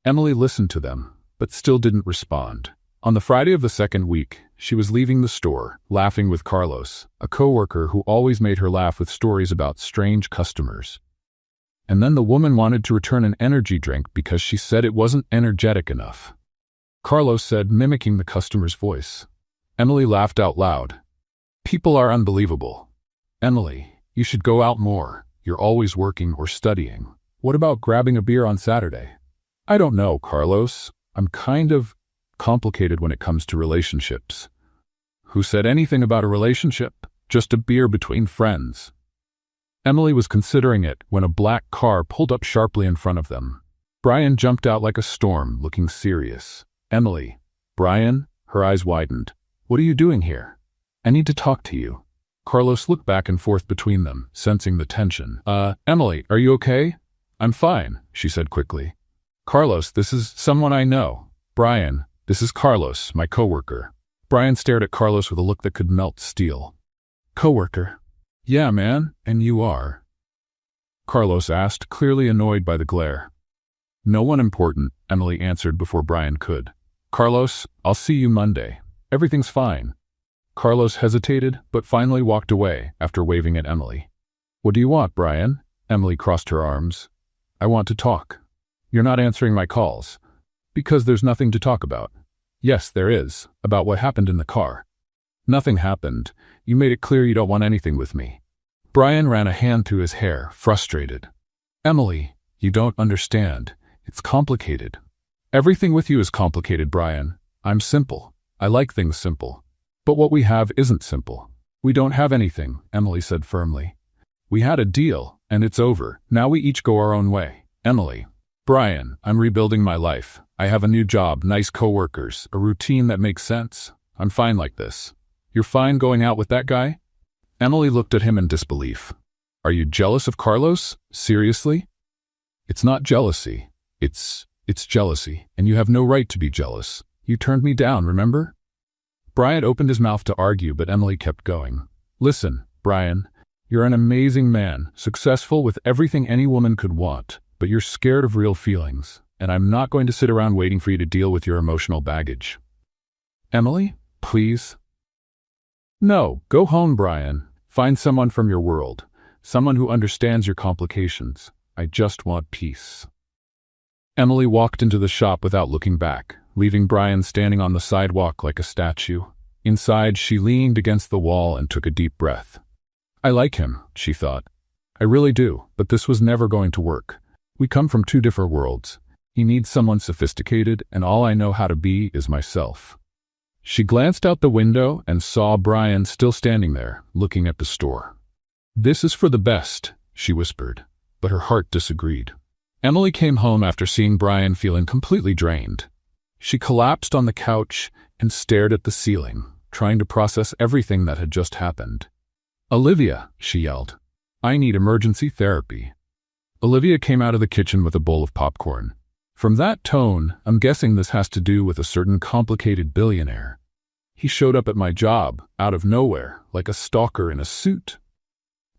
Emily listened to them, but still didn't respond. On the Friday of the second week, she was leaving the store, laughing with Carlos, a coworker who always made her laugh with stories about strange customers. And then the woman wanted to return an energy drink because she said it wasn't energetic enough. Carlos said, mimicking the customer's voice. Emily laughed out loud. People are unbelievable. Emily, you should go out more. You're always working or studying. What about grabbing a beer on Saturday? I don't know, Carlos. I'm kind of complicated when it comes to relationships. Who said anything about a relationship? Just a beer between friends. Emily was considering it when a black car pulled up sharply in front of them. Brian jumped out like a storm, looking serious. Emily. Brian? Her eyes widened. What are you doing here? I need to talk to you. Carlos looked back and forth between them, sensing the tension. Emily, are you okay? I'm fine, she said quickly. Carlos, this is someone I know. Brian, this is Carlos, my coworker. Brian stared at Carlos with a look that could melt steel. Coworker? Yeah, man, and you are? Carlos asked, clearly annoyed by the glare. No one important, Emily answered before Brian could. Carlos, I'll see you Monday. Everything's fine. Carlos hesitated, but finally walked away after waving at Emily. What do you want, Brian? Emily crossed her arms. I want to talk. You're not answering my calls. Because there's nothing to talk about. Yes, there is, about what happened in the car. Nothing happened. You made it clear you don't want anything with me. Brian ran a hand through his hair, frustrated. Emily, you don't understand. It's complicated. Everything with you is complicated, Brian. I'm simple. I like things simple. But what we have isn't simple. We don't have anything, Emily said firmly. We had a deal, and it's over. Now we each go our own way. Emily. Brian, I'm rebuilding my life. I have a new job, nice coworkers, a routine that makes sense. I'm fine like this. You're fine going out with that guy? Emily looked at him in disbelief. Are you jealous of Carlos? Seriously? It's not jealousy. It's jealousy, and you have no right to be jealous. You turned me down, remember? Brian opened his mouth to argue, but Emily kept going. Listen, Brian, you're an amazing man, successful with everything any woman could want, but you're scared of real feelings, and I'm not going to sit around waiting for you to deal with your emotional baggage. Emily, please. No, go home, Brian. Find someone from your world, someone who understands your complications. I just want peace. Emily walked into the shop without looking back, leaving Brian standing on the sidewalk like a statue. Inside, she leaned against the wall and took a deep breath. I like him, she thought. I really do, but this was never going to work. We come from 2 different worlds. He needs someone sophisticated, and all I know how to be is myself. She glanced out the window and saw Brian still standing there, looking at the store. This is for the best, she whispered, but her heart disagreed. Emily came home after seeing Brian feeling completely drained. She collapsed on the couch and stared at the ceiling, trying to process everything that had just happened. Olivia, she yelled. I need emergency therapy. Olivia came out of the kitchen with a bowl of popcorn. From that tone, I'm guessing this has to do with a certain complicated billionaire. He showed up at my job, out of nowhere, like a stalker in a suit.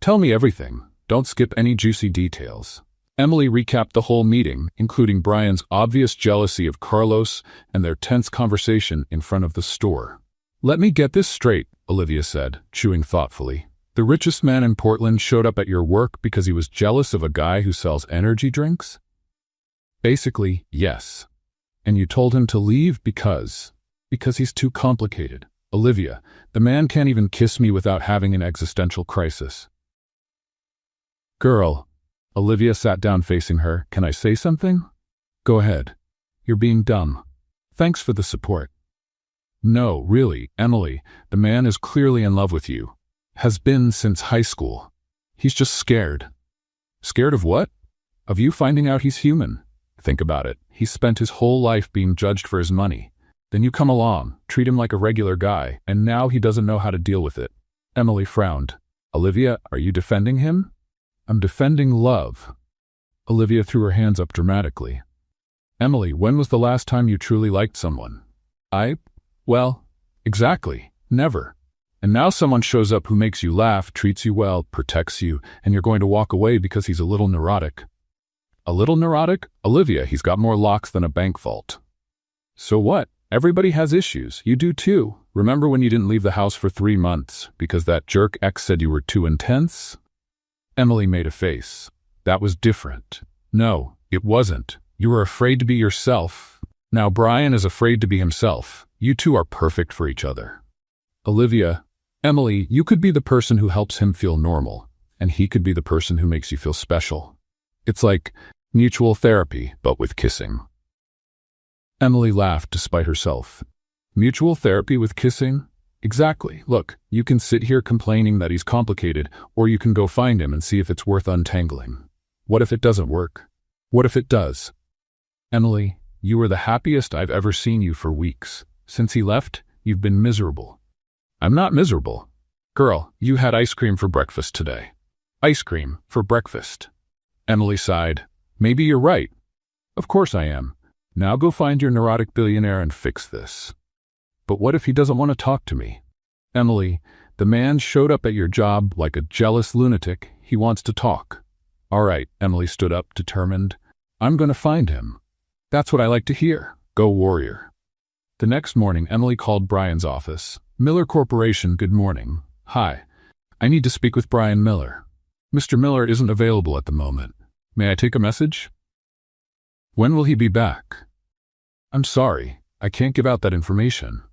Tell me everything. Don't skip any juicy details. Emily recapped the whole meeting, including Brian's obvious jealousy of Carlos and their tense conversation in front of the store. Let me get this straight, Olivia said, chewing thoughtfully. The richest man in Portland showed up at your work because he was jealous of a guy who sells energy drinks? Basically, yes. And you told him to leave because he's too complicated. Olivia, the man can't even kiss me without having an existential crisis. Girl. Olivia sat down facing her. Can I say something? Go ahead. You're being dumb. Thanks for the support. No, really, Emily, the man is clearly in love with you. Has been since high school. He's just scared. Scared of what? Of you finding out he's human. Think about it. He's spent his whole life being judged for his money. Then you come along, treat him like a regular guy, and now he doesn't know how to deal with it. Emily frowned. Olivia, are you defending him? I'm defending love. Olivia threw her hands up dramatically. Emily, when was the last time you truly liked someone? Well, exactly. Never. And now someone shows up who makes you laugh, treats you well, protects you, and you're going to walk away because he's a little neurotic. A little neurotic? Olivia, he's got more locks than a bank vault. So what? Everybody has issues. You do too. Remember when you didn't leave the house for 3 months because that jerk ex said you were too intense? Emily made a face. That was different. No, it wasn't. You were afraid to be yourself. Now Brian is afraid to be himself. You two are perfect for each other. Olivia, Emily, you could be the person who helps him feel normal, and he could be the person who makes you feel special. It's like mutual therapy, but with kissing. Emily laughed despite herself. Mutual therapy with kissing? Exactly. Look, you can sit here complaining that he's complicated, or you can go find him and see if it's worth untangling. What if it doesn't work? What if it does? Emily, you were the happiest I've ever seen you for weeks. Since he left, you've been miserable. I'm not miserable. Girl, you had ice cream for breakfast today. Ice cream for breakfast. Emily sighed. Maybe you're right. Of course I am. Now go find your neurotic billionaire and fix this. But what if he doesn't want to talk to me? Emily, the man showed up at your job like a jealous lunatic. He wants to talk. All right, Emily stood up, determined. I'm going to find him. That's what I like to hear. Go warrior. The next morning, Emily called Brian's office. Miller Corporation, good morning. Hi. I need to speak with Brian Miller. Mr. Miller isn't available at the moment. May I take a message? When will he be back? I'm sorry, I can't give out that information.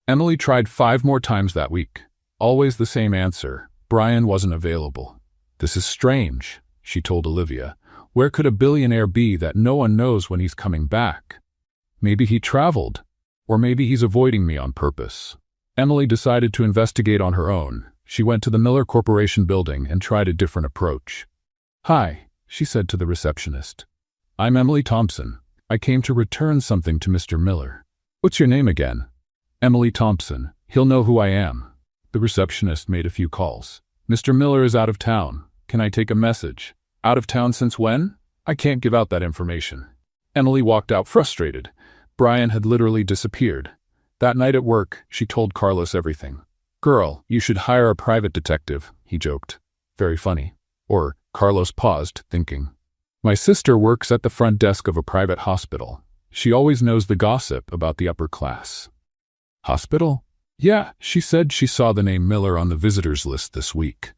Emily tried 5 more times that week. Always the same answer. Brian wasn't available. This is strange, she told Olivia. Where could a billionaire be that no one knows when he's coming back? Maybe he traveled, or maybe he's avoiding me on purpose. Emily decided to investigate on her own. She went to the Miller Corporation building and tried a different approach. Hi, she said to the receptionist. I'm Emily Thompson. I came to return something to Mr. Miller. What's your name again? Emily Thompson. He'll know who I am. The receptionist made a few calls. Mr. Miller is out of town. Can I take a message? Out of town since when? I can't give out that information. Emily walked out frustrated. Brian had literally disappeared. That night at work, she told Carlos everything. Girl, you should hire a private detective, he joked. Very funny. Or, Carlos paused, thinking. My sister works at the front desk of a private hospital. She always knows the gossip about the upper class. Hospital? Yeah, she said she saw the name Miller on the visitors list this week.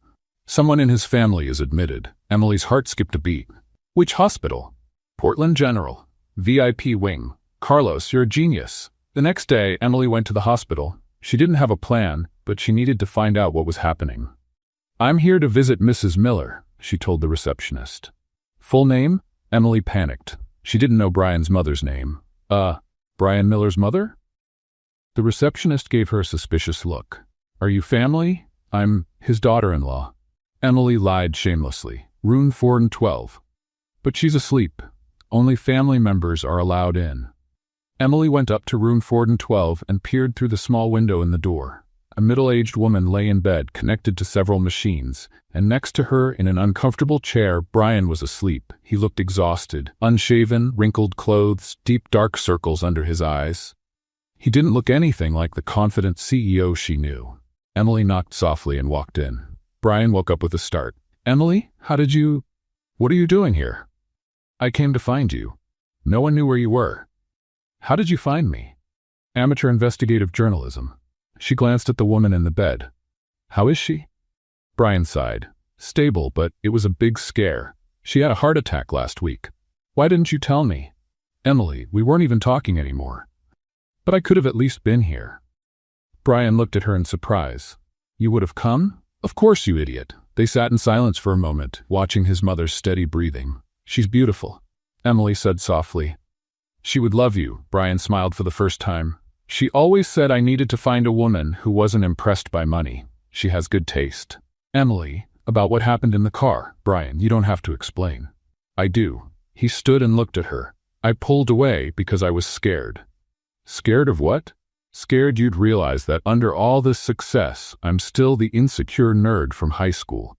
Someone in his family is admitted. Emily's heart skipped a beat. Which hospital? Portland General. VIP wing. Carlos, you're a genius. The next day, Emily went to the hospital. She didn't have a plan, but she needed to find out what was happening. I'm here to visit Mrs. Miller, she told the receptionist. Full name? Emily panicked. She didn't know Brian's mother's name. Brian Miller's mother? The receptionist gave her a suspicious look. Are you family? I'm his daughter-in-law. Emily lied shamelessly. Room 412. But she's asleep. Only family members are allowed in. Emily went up to room 412 and peered through the small window in the door. A middle-aged woman lay in bed, connected to several machines, and next to her, in an uncomfortable chair, Brian was asleep. He looked exhausted, unshaven, wrinkled clothes, deep dark circles under his eyes. He didn't look anything like the confident CEO she knew. Emily knocked softly and walked in. Brian woke up with a start. "Emily, what are you doing here?" "I came to find you. No one knew where you were." "How did you find me?" "Amateur investigative journalism." She glanced at the woman in the bed. "How is she?" Brian sighed. "Stable, but it was a big scare. She had a heart attack last week." "Why didn't you tell me?" "Emily, we weren't even talking anymore." "But I could have at least been here." Brian looked at her in surprise. "You would have come?" "Of course, you idiot." They sat in silence for a moment, watching his mother's steady breathing. "She's beautiful," Emily said softly. "She would love you," Brian smiled for the first time. "She always said I needed to find a woman who wasn't impressed by money. She has good taste." "Emily, about what happened in the car." "Brian, you don't have to explain." "I do." He stood and looked at her. "I pulled away because I was scared." "Scared of what?" "Scared you'd realize that under all this success, I'm still the insecure nerd from high school.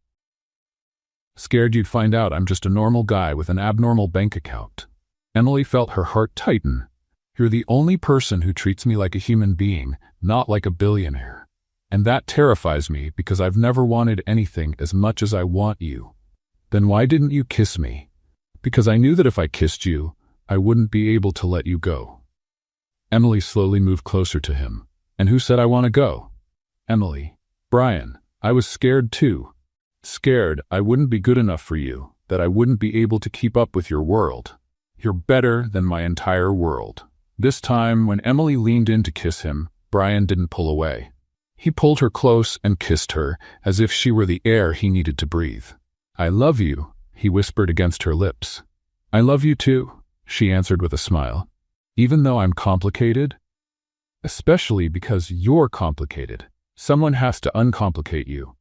Scared you'd find out I'm just a normal guy with an abnormal bank account." Emily felt her heart tighten. "You're the only person who treats me like a human being, not like a billionaire. And that terrifies me because I've never wanted anything as much as I want you." "Then why didn't you kiss me?" "Because I knew that if I kissed you, I wouldn't be able to let you go." Emily slowly moved closer to him. "And who said I want to go?" "Emily." "Brian, I was scared too. Scared I wouldn't be good enough for you, that I wouldn't be able to keep up with your world. You're better than my entire world." This time, when Emily leaned in to kiss him, Brian didn't pull away. He pulled her close and kissed her, as if she were the air he needed to breathe. "I love you," he whispered against her lips. "I love you too," she answered with a smile. "Even though I'm complicated?" "Especially because you're complicated. Someone has to uncomplicate you."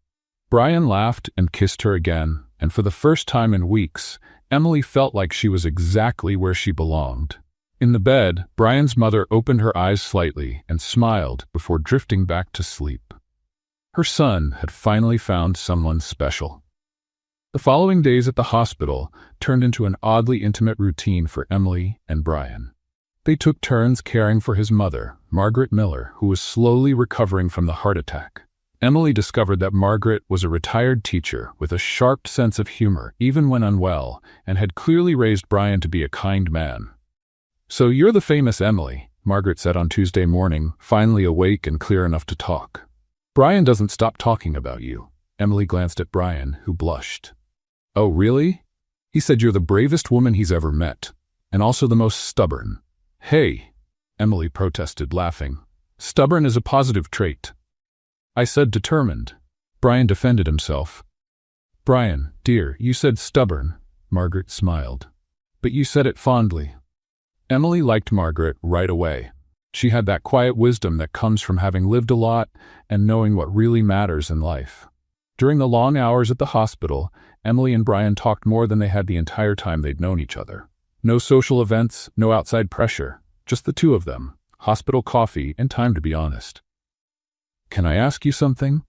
Brian laughed and kissed her again, and for the first time in weeks, Emily felt like she was exactly where she belonged. In the bed, Brian's mother opened her eyes slightly and smiled before drifting back to sleep. Her son had finally found someone special. The following days at the hospital turned into an oddly intimate routine for Emily and Brian. They took turns caring for his mother, Margaret Miller, who was slowly recovering from the heart attack. Emily discovered that Margaret was a retired teacher with a sharp sense of humor even when unwell, and had clearly raised Brian to be a kind man. "So you're the famous Emily," Margaret said on Tuesday morning, finally awake and clear enough to talk. "Brian doesn't stop talking about you." Emily glanced at Brian, who blushed. "Oh, really? He said you're the bravest woman he's ever met, and also the most stubborn." "Hey," Emily protested, laughing. "Stubborn is a positive trait." "I said determined." Brian defended himself. "Brian, dear, you said stubborn." Margaret smiled. "But you said it fondly." Emily liked Margaret right away. She had that quiet wisdom that comes from having lived a lot and knowing what really matters in life. During the long hours at the hospital, Emily and Brian talked more than they had the entire time they'd known each other. No social events, no outside pressure, just the two of them, hospital coffee, and time to be honest. "Can I ask you something?"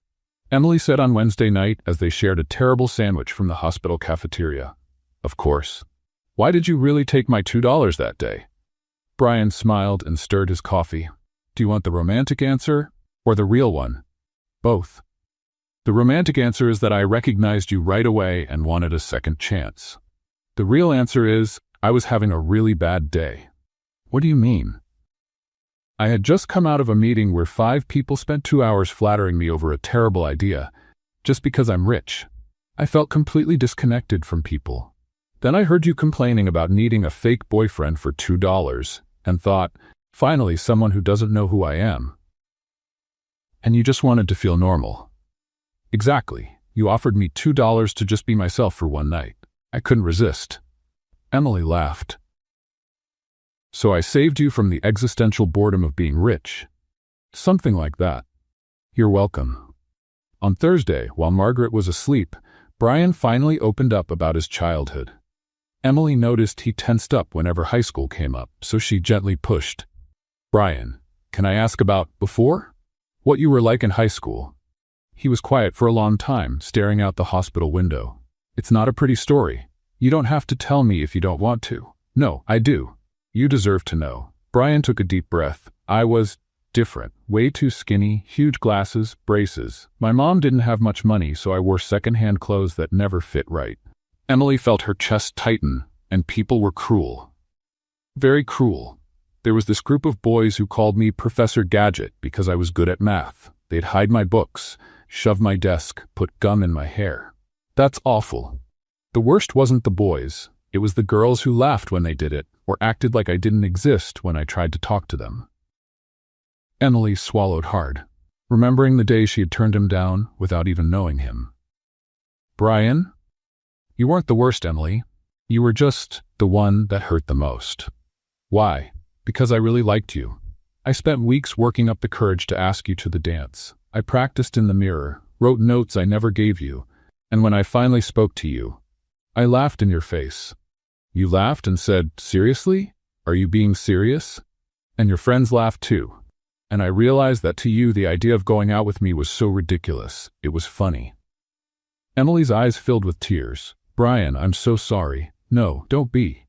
Emily said on Wednesday night as they shared a terrible sandwich from the hospital cafeteria. "Of course." "Why did you really take my $2 that day?" Brian smiled and stirred his coffee. "Do you want the romantic answer or the real one?" "Both." "The romantic answer is that I recognized you right away and wanted a second chance. The real answer is I was having a really bad day." "What do you mean?" "I had just come out of a meeting where 5 people spent 2 hours flattering me over a terrible idea, just because I'm rich. I felt completely disconnected from people. Then I heard you complaining about needing a fake boyfriend for $2 and thought, finally someone who doesn't know who I am. And you just wanted to feel normal." "Exactly. You offered me $2 to just be myself for one night. I couldn't resist." Emily laughed. "So I saved you from the existential boredom of being rich." "Something like that." "You're welcome." On Thursday, while Margaret was asleep, Brian finally opened up about his childhood. Emily noticed he tensed up whenever high school came up, so she gently pushed. "Brian, can I ask about before?" What you were like in high school. He was quiet for a long time, staring out the hospital window. It's not a pretty story. You don't have to tell me if you don't want to. No, I do. You deserve to know. Brian took a deep breath. I was different. Way too skinny, huge glasses, braces. My mom didn't have much money, so I wore secondhand clothes that never fit right. Emily felt her chest tighten, and people were cruel. Very cruel. There was this group of boys who called me Professor Gadget because I was good at math. They'd hide my books, shove my desk, put gum in my hair. That's awful. The worst wasn't the boys. It was the girls who laughed when they did it, or acted like I didn't exist when I tried to talk to them. Emily swallowed hard, remembering the day she had turned him down without even knowing him. Brian? You weren't the worst, Emily. You were just the one that hurt the most. Why? Because I really liked you. I spent weeks working up the courage to ask you to the dance. I practiced in the mirror, wrote notes I never gave you, and when I finally spoke to you, I laughed in your face. You laughed and said, "Seriously? Are you being serious?" And your friends laughed too. And I realized that to you the idea of going out with me was so ridiculous. It was funny. Emily's eyes filled with tears. Brian, I'm so sorry. No, don't be.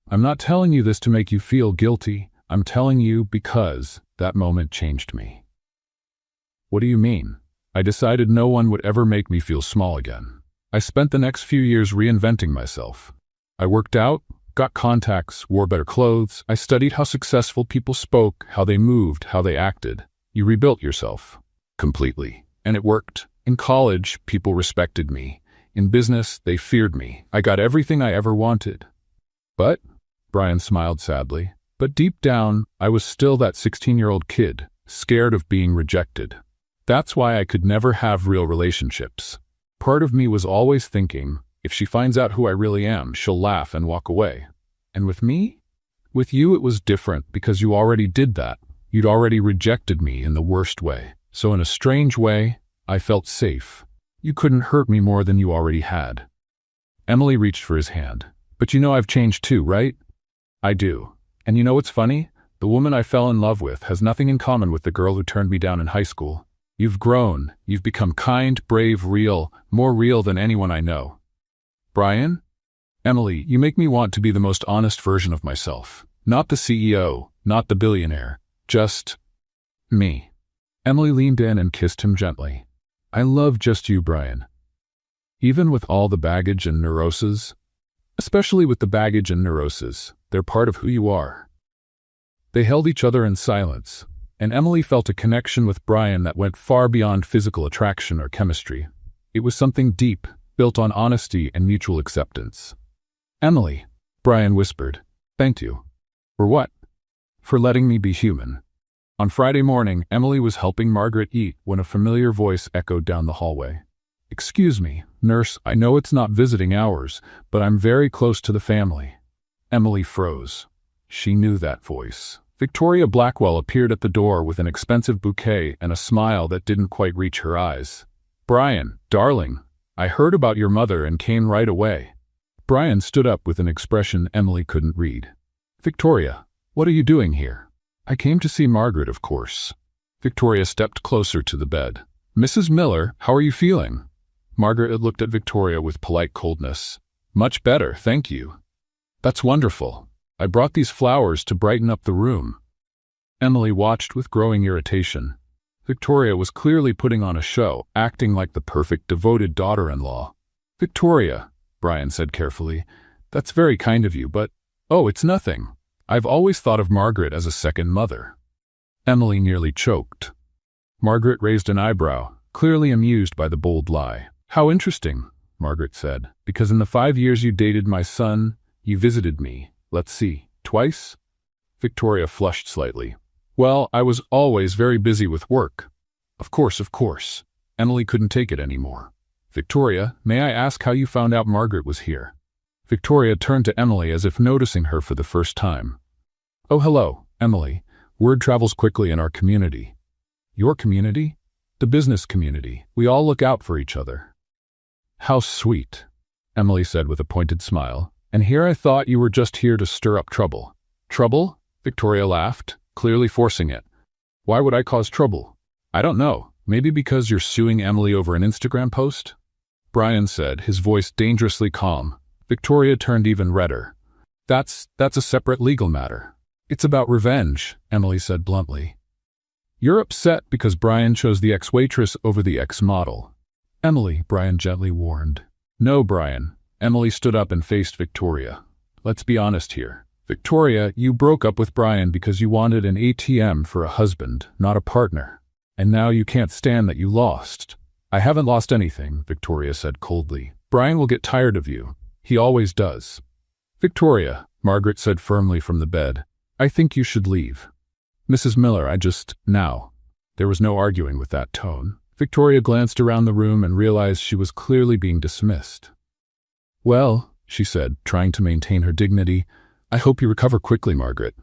I'm not telling you this to make you feel guilty. I'm telling you because that moment changed me. What do you mean? I decided no one would ever make me feel small again. I spent the next few years reinventing myself. I worked out, got contacts, wore better clothes. I studied how successful people spoke, how they moved, how they acted. You rebuilt yourself. Completely. And it worked. In college, people respected me. In business, they feared me. I got everything I ever wanted. But, Brian smiled sadly, but deep down, I was still that 16-year-old kid, scared of being rejected. That's why I could never have real relationships. Part of me was always thinking, if she finds out who I really am, she'll laugh and walk away. And with me? With you it was different because you already did that. You'd already rejected me in the worst way. So in a strange way, I felt safe. You couldn't hurt me more than you already had. Emily reached for his hand. But you know I've changed too, right? I do. And you know what's funny? The woman I fell in love with has nothing in common with the girl who turned me down in high school. You've grown. You've become kind, brave, real, more real than anyone I know. Brian? Emily, you make me want to be the most honest version of myself. Not the CEO, not the billionaire. Just me. Emily leaned in and kissed him gently. I love just you, Brian. Even with all the baggage and neuroses, especially with the baggage and neuroses, they're part of who you are. They held each other in silence, and Emily felt a connection with Brian that went far beyond physical attraction or chemistry. It was something deep, built on honesty and mutual acceptance. Emily, Brian whispered, thank you. For what? For letting me be human. On Friday morning, Emily was helping Margaret eat when a familiar voice echoed down the hallway. Excuse me, nurse, I know it's not visiting hours, but I'm very close to the family. Emily froze. She knew that voice. Victoria Blackwell appeared at the door with an expensive bouquet and a smile that didn't quite reach her eyes. Brian, darling, I heard about your mother and came right away. Brian stood up with an expression Emily couldn't read. Victoria, what are you doing here? I came to see Margaret, of course. Victoria stepped closer to the bed. Mrs. Miller, how are you feeling? Margaret looked at Victoria with polite coldness. Much better, thank you. That's wonderful. I brought these flowers to brighten up the room. Emily watched with growing irritation. Victoria was clearly putting on a show, acting like the perfect devoted daughter-in-law. Victoria, Brian said carefully, that's very kind of you, but, oh, it's nothing. I've always thought of Margaret as a second mother. Emily nearly choked. Margaret raised an eyebrow, clearly amused by the bold lie. How interesting, Margaret said, because in the 5 years you dated my son, you visited me, let's see, twice? Victoria flushed slightly. Well, I was always very busy with work. Of course. Emily couldn't take it anymore. Victoria, may I ask how you found out Margaret was here? Victoria turned to Emily as if noticing her for the first time. Oh, hello, Emily. Word travels quickly in our community. Your community? The business community. We all look out for each other. How sweet, Emily said with a pointed smile. And here I thought you were just here to stir up trouble. Trouble? Victoria laughed, clearly forcing it. Why would I cause trouble? I don't know. Maybe because you're suing Emily over an Instagram post? Brian said, his voice dangerously calm. Victoria turned even redder. That's a separate legal matter. It's about revenge, Emily said bluntly. You're upset because Brian chose the ex-waitress over the ex-model. Emily, Brian gently warned. No, Brian. Emily stood up and faced Victoria. Let's be honest here. Victoria, you broke up with Brian because you wanted an ATM for a husband, not a partner. And now you can't stand that you lost. I haven't lost anything, Victoria said coldly. Brian will get tired of you. He always does. Victoria, Margaret said firmly from the bed, I think you should leave. Mrs. Miller, now. There was no arguing with that tone. Victoria glanced around the room and realized she was clearly being dismissed. Well, she said, trying to maintain her dignity, I hope you recover quickly, Margaret.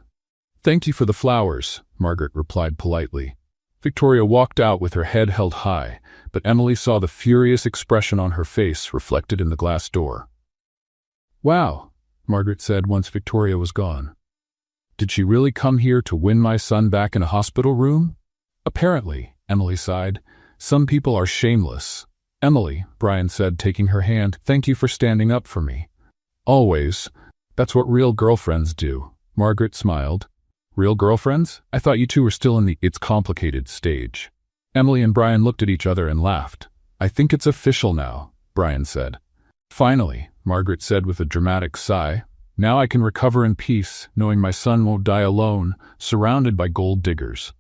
Thank you for the flowers, Margaret replied politely. Victoria walked out with her head held high, but Emily saw the furious expression on her face reflected in the glass door. Wow, Margaret said once Victoria was gone. Did she really come here to win my son back in a hospital room? Apparently, Emily sighed. Some people are shameless. Emily, Brian said, taking her hand, thank you for standing up for me. Always. That's what real girlfriends do. Margaret smiled. Real girlfriends? I thought you two were still in the it's complicated stage. Emily and Brian looked at each other and laughed. I think it's official now, Brian said. Finally, Margaret said with a dramatic sigh. Now I can recover in peace, knowing my son won't die alone, surrounded by gold diggers.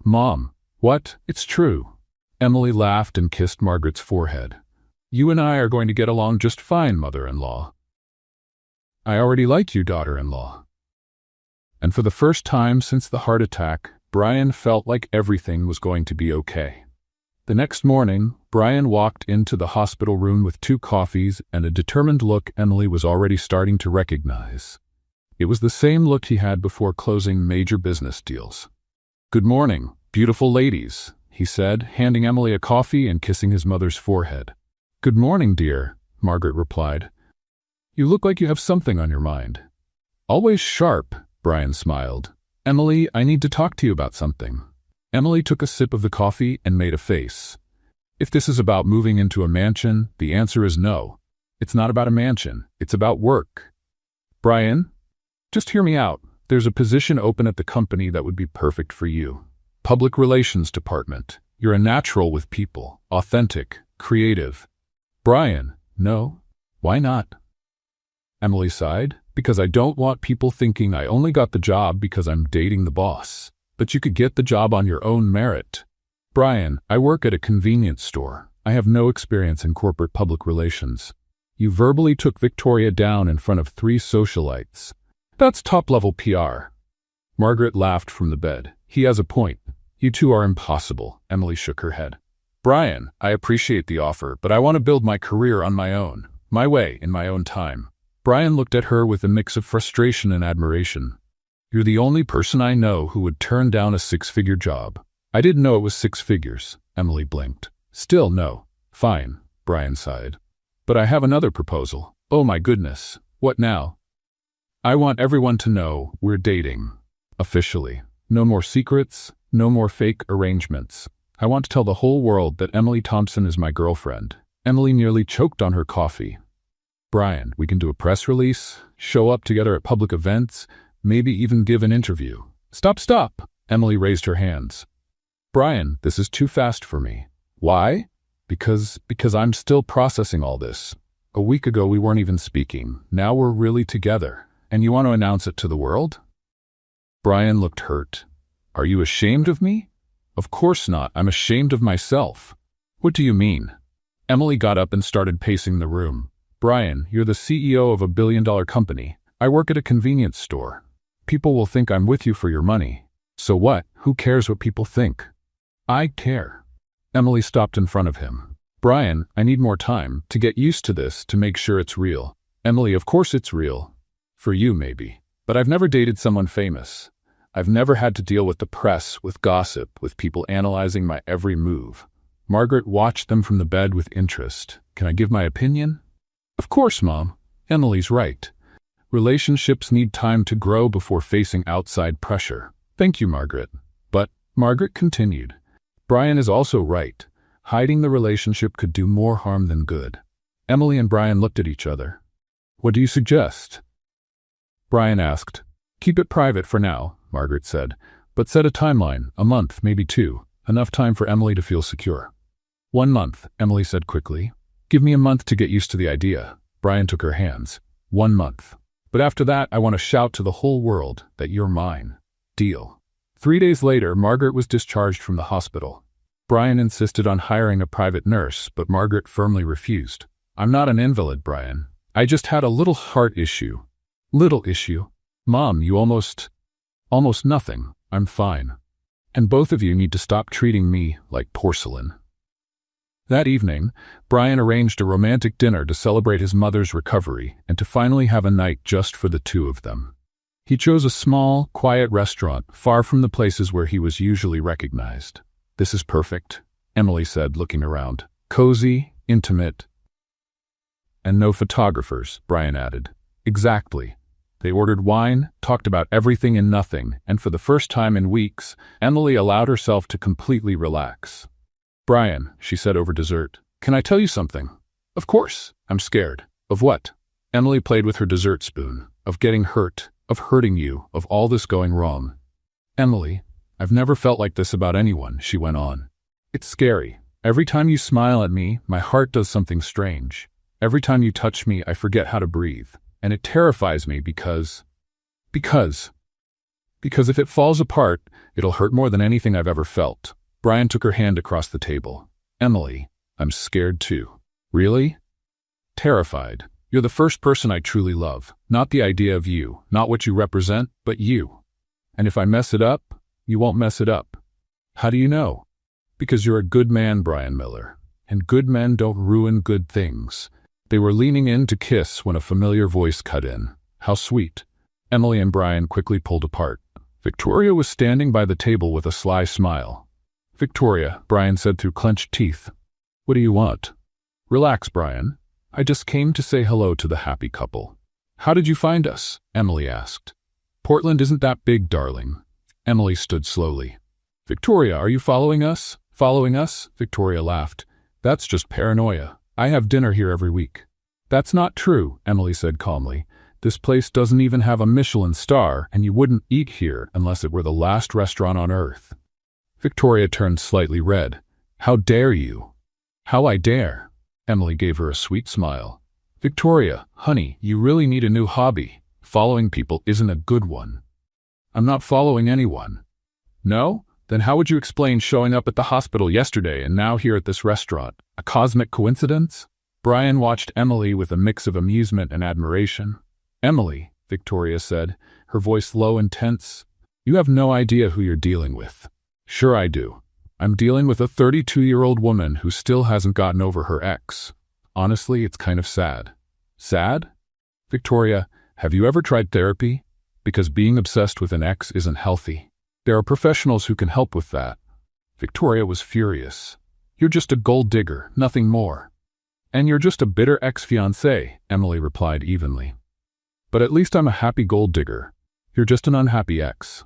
Mom, what? It's true. Emily laughed and kissed Margaret's forehead. You and I are going to get along just fine, mother-in-law. I already like you, daughter-in-law. And for the first time since the heart attack, Brian felt like everything was going to be okay. The next morning, Brian walked into the hospital room with 2 coffees and a determined look Emily was already starting to recognize. It was the same look he had before closing major business deals. Good morning, beautiful ladies, he said, handing Emily a coffee and kissing his mother's forehead. Good morning, dear, Margaret replied. You look like you have something on your mind. Always sharp, Brian smiled. Emily, I need to talk to you about something. Emily took a sip of the coffee and made a face. If this is about moving into a mansion, the answer is no. It's not about a mansion. It's about work. Brian, just hear me out. There's a position open at the company that would be perfect for you. Public Relations Department. You're a natural with people. Authentic. Creative. Brian, no. Why not? Emily sighed. Because I don't want people thinking I only got the job because I'm dating the boss. But you could get the job on your own merit. Brian, I work at a convenience store. I have no experience in corporate public relations. You verbally took Victoria down in front of 3 socialites. That's top-level PR. Margaret laughed from the bed. He has a point. You two are impossible. Emily shook her head. Brian, I appreciate the offer, but I want to build my career on my own. My way, in my own time. Brian looked at her with a mix of frustration and admiration. You're the only person I know who would turn down a 6-figure job. I didn't know it was 6 figures, Emily blinked. Still no. Fine, Brian sighed. But I have another proposal. Oh my goodness. What now? I want everyone to know we're dating. Officially. No more secrets, no more fake arrangements. I want to tell the whole world that Emily Thompson is my girlfriend. Emily nearly choked on her coffee. Brian, we can do a press release, show up together at public events, maybe even give an interview. Stop! Emily raised her hands. Brian, this is too fast for me. Why? Because I'm still processing all this. A week ago we weren't even speaking. Now we're really together. And you want to announce it to the world? Brian looked hurt. Are you ashamed of me? Of course not. I'm ashamed of myself. What do you mean? Emily got up and started pacing the room. Brian, you're the CEO of a billion-dollar company. I work at a convenience store. People will think I'm with you for your money. So what? Who cares what people think? I care. Emily stopped in front of him. Brian, I need more time to get used to this, to make sure it's real. Emily, of course it's real. For you, maybe. But I've never dated someone famous. I've never had to deal with the press, with gossip, with people analyzing my every move. Margaret watched them from the bed with interest. Can I give my opinion? Of course, Mom. Emily's right. Relationships need time to grow before facing outside pressure. Thank you, Margaret. But, Margaret continued, Brian is also right. Hiding the relationship could do more harm than good. Emily and Brian looked at each other. What do you suggest? Brian asked. Keep it private for now, Margaret said, but set a timeline, a month, maybe 2, enough time for Emily to feel secure. 1 month, Emily said quickly. Give me a month to get used to the idea. Brian took her hands. 1 month. But after that, I want to shout to the whole world that you're mine. Deal. 3 days later, Margaret was discharged from the hospital. Brian insisted on hiring a private nurse, but Margaret firmly refused. I'm not an invalid, Brian. I just had a little heart issue. Little issue? Mom, you almost nothing. I'm fine. And both of you need to stop treating me like porcelain. That evening, Brian arranged a romantic dinner to celebrate his mother's recovery and to finally have a night just for the two of them. He chose a small, quiet restaurant far from the places where he was usually recognized. This is perfect, Emily said, looking around. Cozy, intimate. And no photographers, Brian added. Exactly. They ordered wine, talked about everything and nothing, and for the first time in weeks, Emily allowed herself to completely relax. Brian, she said over dessert, can I tell you something? Of course. I'm scared. Of what? Emily played with her dessert spoon. Of getting hurt. Of hurting you. Of all this going wrong. Emily, I've never felt like this about anyone, she went on. It's scary. Every time you smile at me, my heart does something strange. Every time you touch me, I forget how to breathe. And it terrifies me because if it falls apart, it'll hurt more than anything I've ever felt. Brian took her hand across the table. Emily, I'm scared too. Really? Terrified. You're the first person I truly love. Not the idea of you, not what you represent, but you. And if I mess it up, you won't mess it up. How do you know? Because you're a good man, Brian Miller. And good men don't ruin good things. They were leaning in to kiss when a familiar voice cut in. How sweet. Emily and Brian quickly pulled apart. Victoria was standing by the table with a sly smile. Victoria, Brian said through clenched teeth. What do you want? Relax, Brian. I just came to say hello to the happy couple. How did you find us? Emily asked. Portland isn't that big, darling. Emily stood slowly. Victoria, are you following us? Following us? Victoria laughed. That's just paranoia. I have dinner here every week. That's not true, Emily said calmly. This place doesn't even have a Michelin star, and you wouldn't eat here unless it were the last restaurant on earth. Victoria turned slightly red. How dare you? How I dare? Emily gave her a sweet smile. Victoria, honey, you really need a new hobby. Following people isn't a good one. I'm not following anyone. No? Then how would you explain showing up at the hospital yesterday and now here at this restaurant? A cosmic coincidence? Brian watched Emily with a mix of amusement and admiration. Emily, Victoria said, her voice low and tense, you have no idea who you're dealing with. Sure I do. I'm dealing with a 32-year-old woman who still hasn't gotten over her ex. Honestly, it's kind of sad. Sad? Victoria, have you ever tried therapy? Because being obsessed with an ex isn't healthy. There are professionals who can help with that. Victoria was furious. You're just a gold digger, nothing more. And you're just a bitter ex-fiancé, Emily replied evenly. But at least I'm a happy gold digger. You're just an unhappy ex.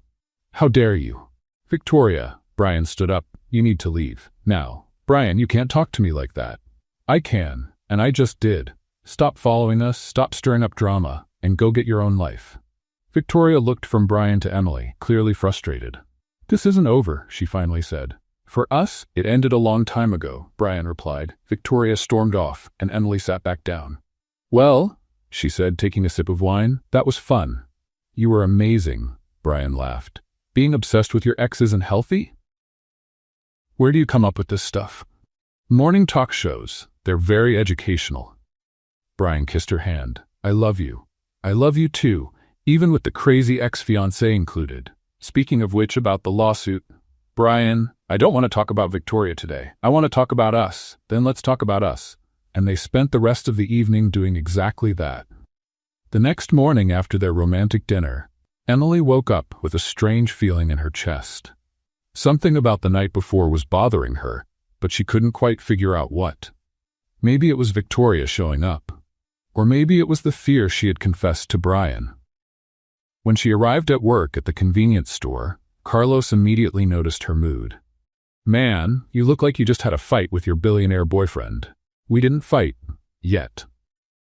How dare you? Victoria, Brian stood up. You need to leave. Now. Brian, you can't talk to me like that. I can, and I just did. Stop following us, stop stirring up drama, and go get your own life. Victoria looked from Brian to Emily, clearly frustrated. This isn't over, she finally said. For us, it ended a long time ago, Brian replied. Victoria stormed off, and Emily sat back down. Well, she said, taking a sip of wine, that was fun. You were amazing, Brian laughed. Being obsessed with your ex isn't healthy? Where do you come up with this stuff? Morning talk shows. They're very educational. Brian kissed her hand. I love you. I love you too, even with the crazy ex-fiancé included. Speaking of which, about the lawsuit. Brian, I don't want to talk about Victoria today. I want to talk about us. Then let's talk about us. And they spent the rest of the evening doing exactly that. The next morning after their romantic dinner, Emily woke up with a strange feeling in her chest. Something about the night before was bothering her, but she couldn't quite figure out what. Maybe it was Victoria showing up. Or maybe it was the fear she had confessed to Brian. When she arrived at work at the convenience store, Carlos immediately noticed her mood. Man, you look like you just had a fight with your billionaire boyfriend. We didn't fight. Yet.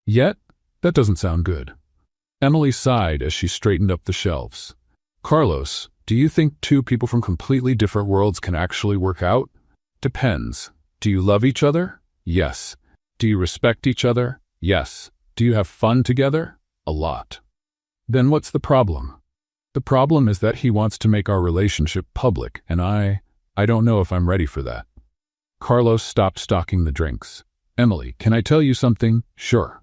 Yet? That doesn't sound good. Emily sighed as she straightened up the shelves. Carlos, do you think two people from completely different worlds can actually work out? Depends. Do you love each other? Yes. Do you respect each other? Yes. Do you have fun together? A lot. Then what's the problem? The problem is that he wants to make our relationship public, and I don't know if I'm ready for that. Carlos stopped stocking the drinks. Emily, can I tell you something? Sure.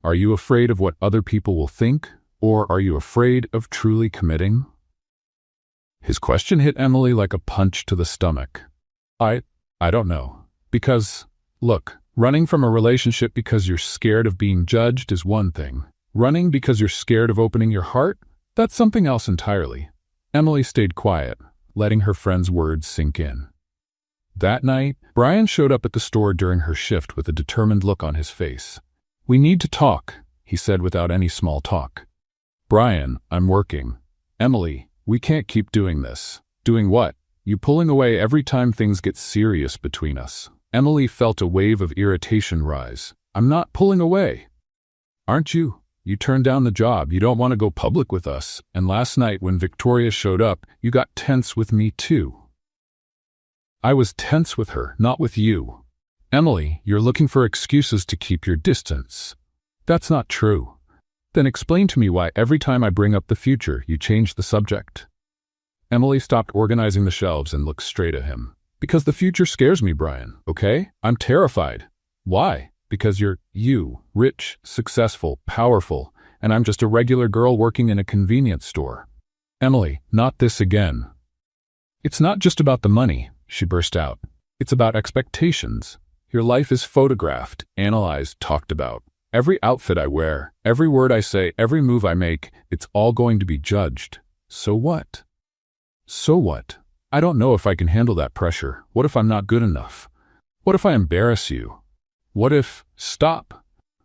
Are you afraid of what other people will think, or are you afraid of truly committing? His question hit Emily like a punch to the stomach. I don't know. Because, look, running from a relationship because you're scared of being judged is one thing. Running because you're scared of opening your heart? That's something else entirely. Emily stayed quiet, letting her friend's words sink in. That night, Brian showed up at the store during her shift with a determined look on his face. We need to talk, he said without any small talk. Brian, I'm working. Emily, we can't keep doing this. Doing what? You pulling away every time things get serious between us. Emily felt a wave of irritation rise. I'm not pulling away. Aren't you? You turned down the job. You don't want to go public with us. And last night when Victoria showed up, you got tense with me too. I was tense with her, not with you. Emily, you're looking for excuses to keep your distance. That's not true. Then explain to me why every time I bring up the future, you change the subject. Emily stopped organizing the shelves and looked straight at him. Because the future scares me, Brian, okay? I'm terrified. Why? Because you're rich, successful, powerful, and I'm just a regular girl working in a convenience store. Emily, not this again. It's not just about the money, she burst out. It's about expectations. Your life is photographed, analyzed, talked about. Every outfit I wear, every word I say, every move I make, it's all going to be judged. So what? So what? I don't know if I can handle that pressure. What if I'm not good enough? What if I embarrass you? What if, stop.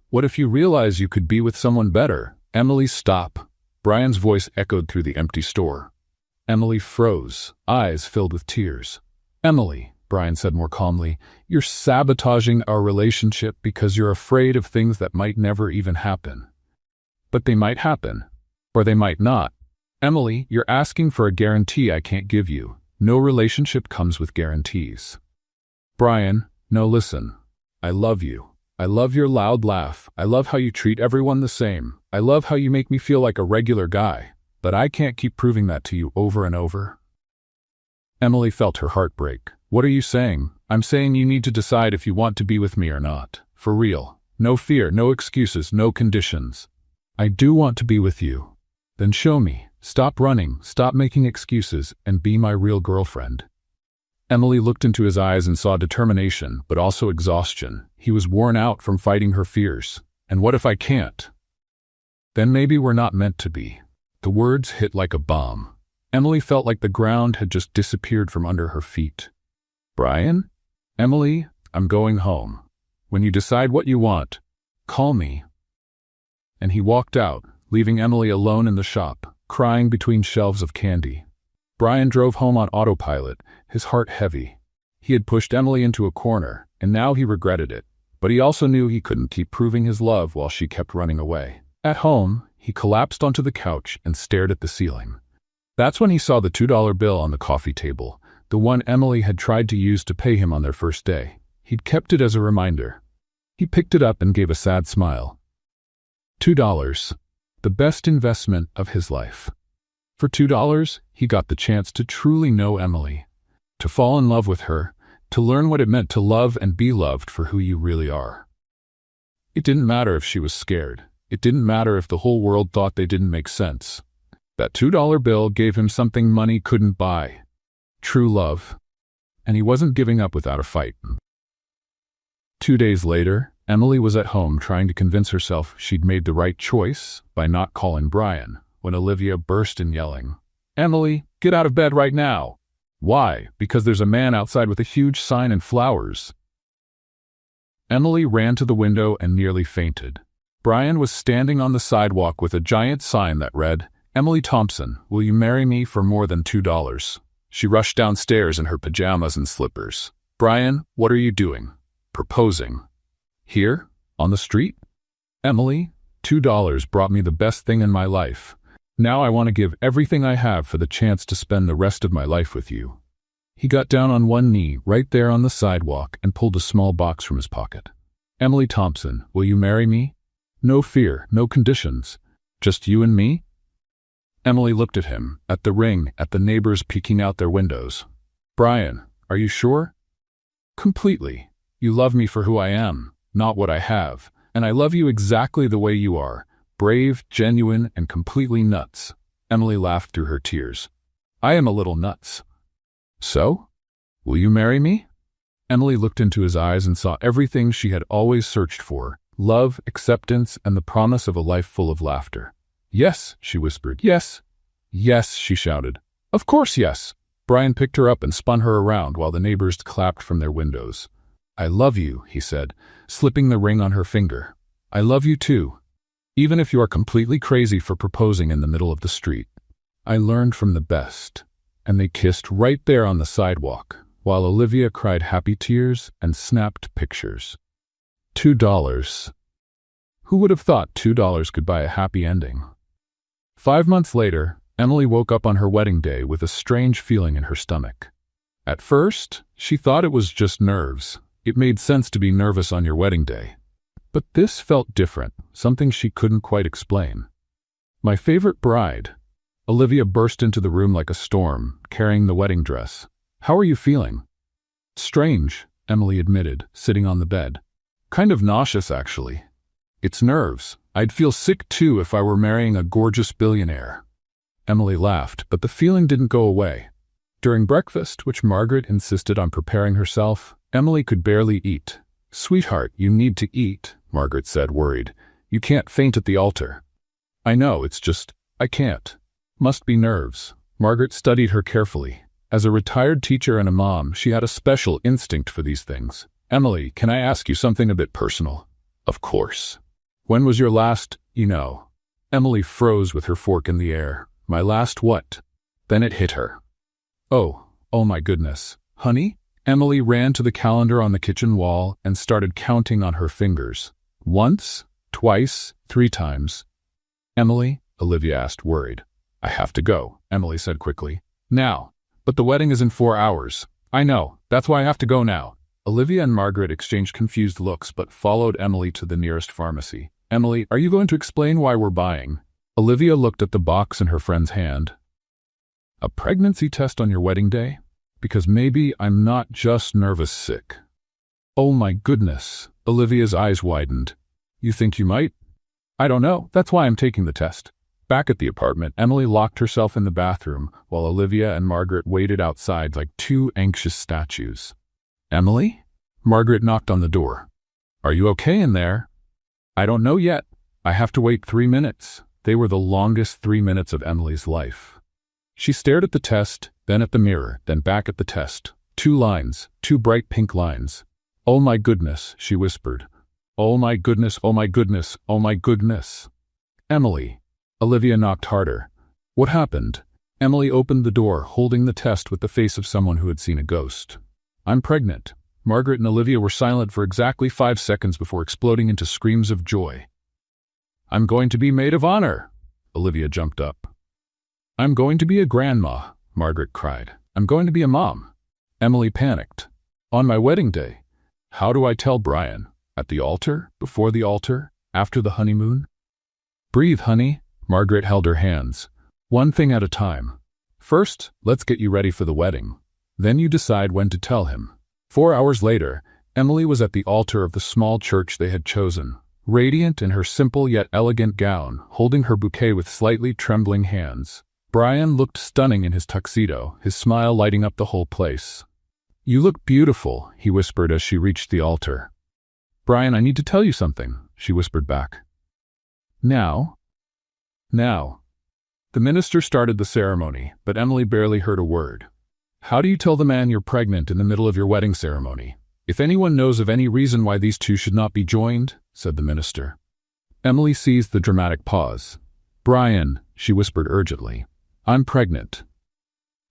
What if you realize you could be with someone better? Emily, stop. Brian's voice echoed through the empty store. Emily froze, eyes filled with tears. Emily, Brian said more calmly, you're sabotaging our relationship because you're afraid of things that might never even happen. But they might happen, or they might not. Emily, you're asking for a guarantee I can't give you. No relationship comes with guarantees. Brian, no, listen. I love you. I love your loud laugh. I love how you treat everyone the same. I love how you make me feel like a regular guy. But I can't keep proving that to you over and over. Emily felt her heart break. What are you saying? I'm saying you need to decide if you want to be with me or not. For real. No fear, no excuses, no conditions. I do want to be with you. Then show me. Stop running, stop making excuses, and be my real girlfriend. Emily looked into his eyes and saw determination, but also exhaustion. He was worn out from fighting her fears. And what if I can't? Then maybe we're not meant to be. The words hit like a bomb. Emily felt like the ground had just disappeared from under her feet. Brian? Emily, I'm going home. When you decide what you want, call me. And he walked out, leaving Emily alone in the shop, crying between shelves of candy. Brian drove home on autopilot, his heart heavy. He had pushed Emily into a corner, and now he regretted it. But he also knew he couldn't keep proving his love while she kept running away. At home, he collapsed onto the couch and stared at the ceiling. That's when he saw the $2 bill on the coffee table, the one Emily had tried to use to pay him on their first day. He'd kept it as a reminder. He picked it up and gave a sad smile. $2. The best investment of his life. For $2, he got the chance to truly know Emily, to fall in love with her, to learn what it meant to love and be loved for who you really are. It didn't matter if she was scared. It didn't matter if the whole world thought they didn't make sense. That $2 bill gave him something money couldn't buy. True love. And he wasn't giving up without a fight. 2 days later, Emily was at home trying to convince herself she'd made the right choice by not calling Brian, when Olivia burst in yelling, "Emily, get out of bed right now!" Why? Because there's a man outside with a huge sign and flowers. Emily ran to the window and nearly fainted. Brian was standing on the sidewalk with a giant sign that read, "Emily Thompson, will you marry me for more than $2?" She rushed downstairs in her pajamas and slippers. "Brian, what are you doing?" "Proposing." "Here? On the street?" "Emily, $2 brought me the best thing in my life. Now I want to give everything I have for the chance to spend the rest of my life with you." He got down on one knee right there on the sidewalk and pulled a small box from his pocket. "Emily Thompson, will you marry me? No fear, no conditions. Just you and me?" Emily looked at him, at the ring, at the neighbors peeking out their windows. "Brian, are you sure?" "Completely. You love me for who I am, not what I have, and I love you exactly the way you are, brave, genuine, and completely nuts." Emily laughed through her tears. "I am a little nuts." "So? Will you marry me?" Emily looked into his eyes and saw everything she had always searched for: love, acceptance, and the promise of a life full of laughter. "Yes," she whispered. "Yes." "Yes," she shouted. "Of course, yes." Brian picked her up and spun her around while the neighbors clapped from their windows. "I love you," he said, slipping the ring on her finger. "I love you too, even if you are completely crazy for proposing in the middle of the street. I learned from the best." And they kissed right there on the sidewalk, while Olivia cried happy tears and snapped pictures. $2. Who would have thought $2 could buy a happy ending? 5 months later, Emily woke up on her wedding day with a strange feeling in her stomach. At first, she thought it was just nerves. It made sense to be nervous on your wedding day. But this felt different, something she couldn't quite explain. "My favorite bride." Olivia burst into the room like a storm, carrying the wedding dress. "How are you feeling?" "Strange," Emily admitted, sitting on the bed. "Kind of nauseous, actually." "It's nerves. I'd feel sick too if I were marrying a gorgeous billionaire." Emily laughed, but the feeling didn't go away. During breakfast, which Margaret insisted on preparing herself, Emily could barely eat. "Sweetheart, you need to eat," Margaret said, worried. "You can't faint at the altar." "I know, it's just, I can't. Must be nerves." Margaret studied her carefully. As a retired teacher and a mom, she had a special instinct for these things. "Emily, can I ask you something a bit personal?" "Of course." "When was your last, Emily froze with her fork in the air. "My last what?" Then it hit her. Oh my goodness. "Honey?" Emily ran to the calendar on the kitchen wall and started counting on her fingers. "Once, twice, 3 times. "Emily?" Olivia asked, worried. "I have to go," Emily said quickly. "Now." "But the wedding is in 4 hours." "I know. That's why I have to go now." Olivia and Margaret exchanged confused looks but followed Emily to the nearest pharmacy. "Emily, are you going to explain why we're buying?" Olivia looked at the box in her friend's hand. "A pregnancy test on your wedding day? Because maybe I'm not just nervous sick." "Oh my goodness." Olivia's eyes widened. "You think you might?" "I don't know. That's why I'm taking the test." Back at the apartment, Emily locked herself in the bathroom while Olivia and Margaret waited outside like 2 anxious statues. "Emily?" Margaret knocked on the door. "Are you okay in there?" "I don't know yet. I have to wait 3 minutes." They were the longest 3 minutes of Emily's life. She stared at the test, then at the mirror, then back at the test. 2 lines, 2 bright pink lines. "Oh my goodness," she whispered. "Oh my goodness, oh my goodness, oh my goodness." "Emily." Olivia knocked harder. "What happened?" Emily opened the door, holding the test with the face of someone who had seen a ghost. "I'm pregnant." Margaret and Olivia were silent for exactly 5 seconds before exploding into screams of joy. "I'm going to be maid of honor." Olivia jumped up. "I'm going to be a grandma," Margaret cried. "I'm going to be a mom." Emily panicked. "On my wedding day. How do I tell Brian? At the altar? Before the altar? After the honeymoon?" "Breathe, honey." Margaret held her hands. "One thing at a time. First, let's get you ready for the wedding. Then you decide when to tell him." 4 hours later, Emily was at the altar of the small church they had chosen, radiant in her simple yet elegant gown, holding her bouquet with slightly trembling hands. Brian looked stunning in his tuxedo, his smile lighting up the whole place. "You look beautiful," he whispered as she reached the altar. "Brian, I need to tell you something," she whispered back. Now. The minister started the ceremony, but Emily barely heard a word. "How do you tell the man you're pregnant in the middle of your wedding ceremony? If anyone knows of any reason why these two should not be joined," said the minister. Emily seized the dramatic pause. "Brian," she whispered urgently, "I'm pregnant."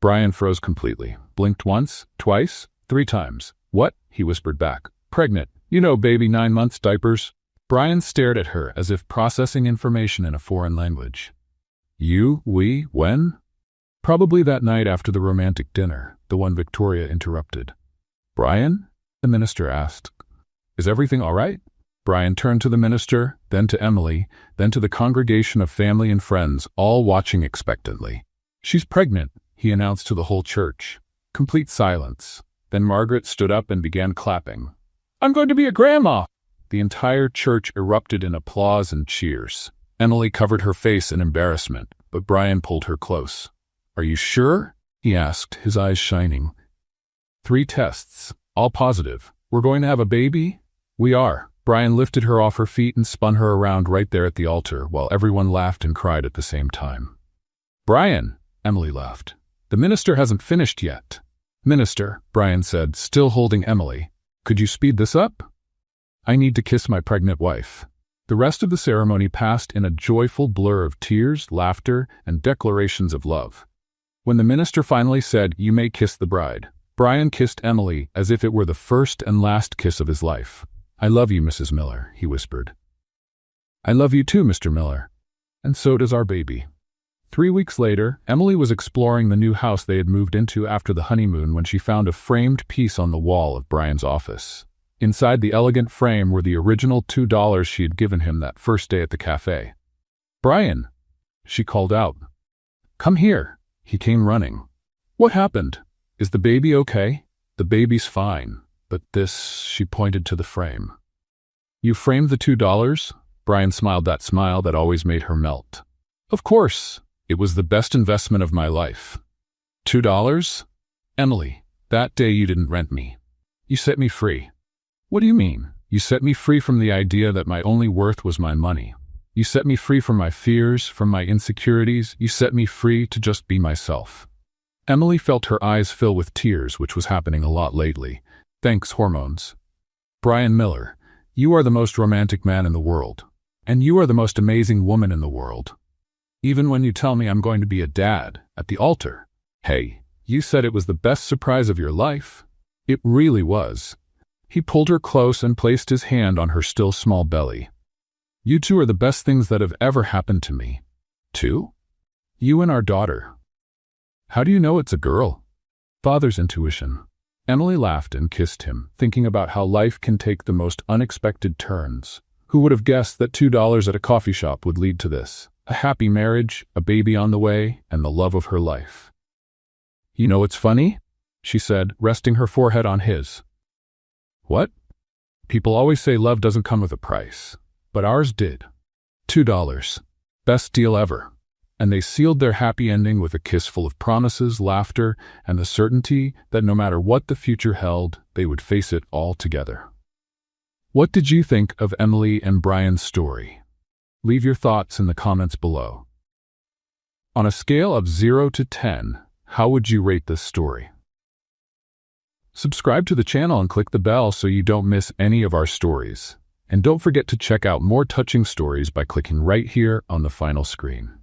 Brian froze completely, blinked once, twice, 3 times. "What?" he whispered back. "Pregnant. You know, baby, 9 months, diapers." Brian stared at her as if processing information in a foreign language. When? Probably that night after the romantic dinner, the one Victoria interrupted. "Brian?" the minister asked. "Is everything all right?" Brian turned to the minister, then to Emily, then to the congregation of family and friends, all watching expectantly. "She's pregnant," he announced to the whole church. Complete silence. Then Margaret stood up and began clapping. "I'm going to be a grandma!" The entire church erupted in applause and cheers. Emily covered her face in embarrassment, but Brian pulled her close. "Are you sure?" he asked, his eyes shining. 3 tests, all positive. "We're going to have a baby?" "We are." Brian lifted her off her feet and spun her around right there at the altar, while everyone laughed and cried at the same time. "Brian," Emily laughed. "The minister hasn't finished yet." "Minister," Brian said, still holding Emily, "could you speed this up? I need to kiss my pregnant wife." The rest of the ceremony passed in a joyful blur of tears, laughter, and declarations of love. When the minister finally said, "You may kiss the bride," Brian kissed Emily as if it were the first and last kiss of his life. "I love you, Mrs. Miller," he whispered. "I love you too, Mr. Miller. And so does our baby." 3 weeks later, Emily was exploring the new house they had moved into after the honeymoon when she found a framed piece on the wall of Brian's office. Inside the elegant frame were the original $2 she had given him that first day at the cafe. "Brian," she called out. "Come here." He came running. "What happened? Is the baby okay?" "The baby's fine, but this," she pointed to the frame. "You framed the $2? Brian smiled that smile that always made her melt. "Of course. It was the best investment of my life." $2? "Emily, that day you didn't rent me. You set me free." "What do you mean?" "You set me free from the idea that my only worth was my money. You set me free from my fears, from my insecurities. You set me free to just be myself." Emily felt her eyes fill with tears, which was happening a lot lately. Thanks, hormones. "Brian Miller, you are the most romantic man in the world. And you are the most amazing woman in the world. Even when you tell me I'm going to be a dad, at the altar. Hey, you said it was the best surprise of your life. It really was." He pulled her close and placed his hand on her still small belly. "You two are the best things that have ever happened to me." "Two?" "You and our daughter." "How do you know it's a girl?" "Father's intuition." Emily laughed and kissed him, thinking about how life can take the most unexpected turns. Who would have guessed that $2 at a coffee shop would lead to this? A happy marriage, a baby on the way, and the love of her life. "You know what's funny?" she said, resting her forehead on his. "What?" "People always say love doesn't come with a price, but ours did. $2. Best deal ever." And they sealed their happy ending with a kiss full of promises, laughter, and the certainty that no matter what the future held, they would face it all together. What did you think of Emily and Brian's story? Leave your thoughts in the comments below. On a scale of 0 to 10, how would you rate this story? Subscribe to the channel and click the bell so you don't miss any of our stories. And don't forget to check out more touching stories by clicking right here on the final screen.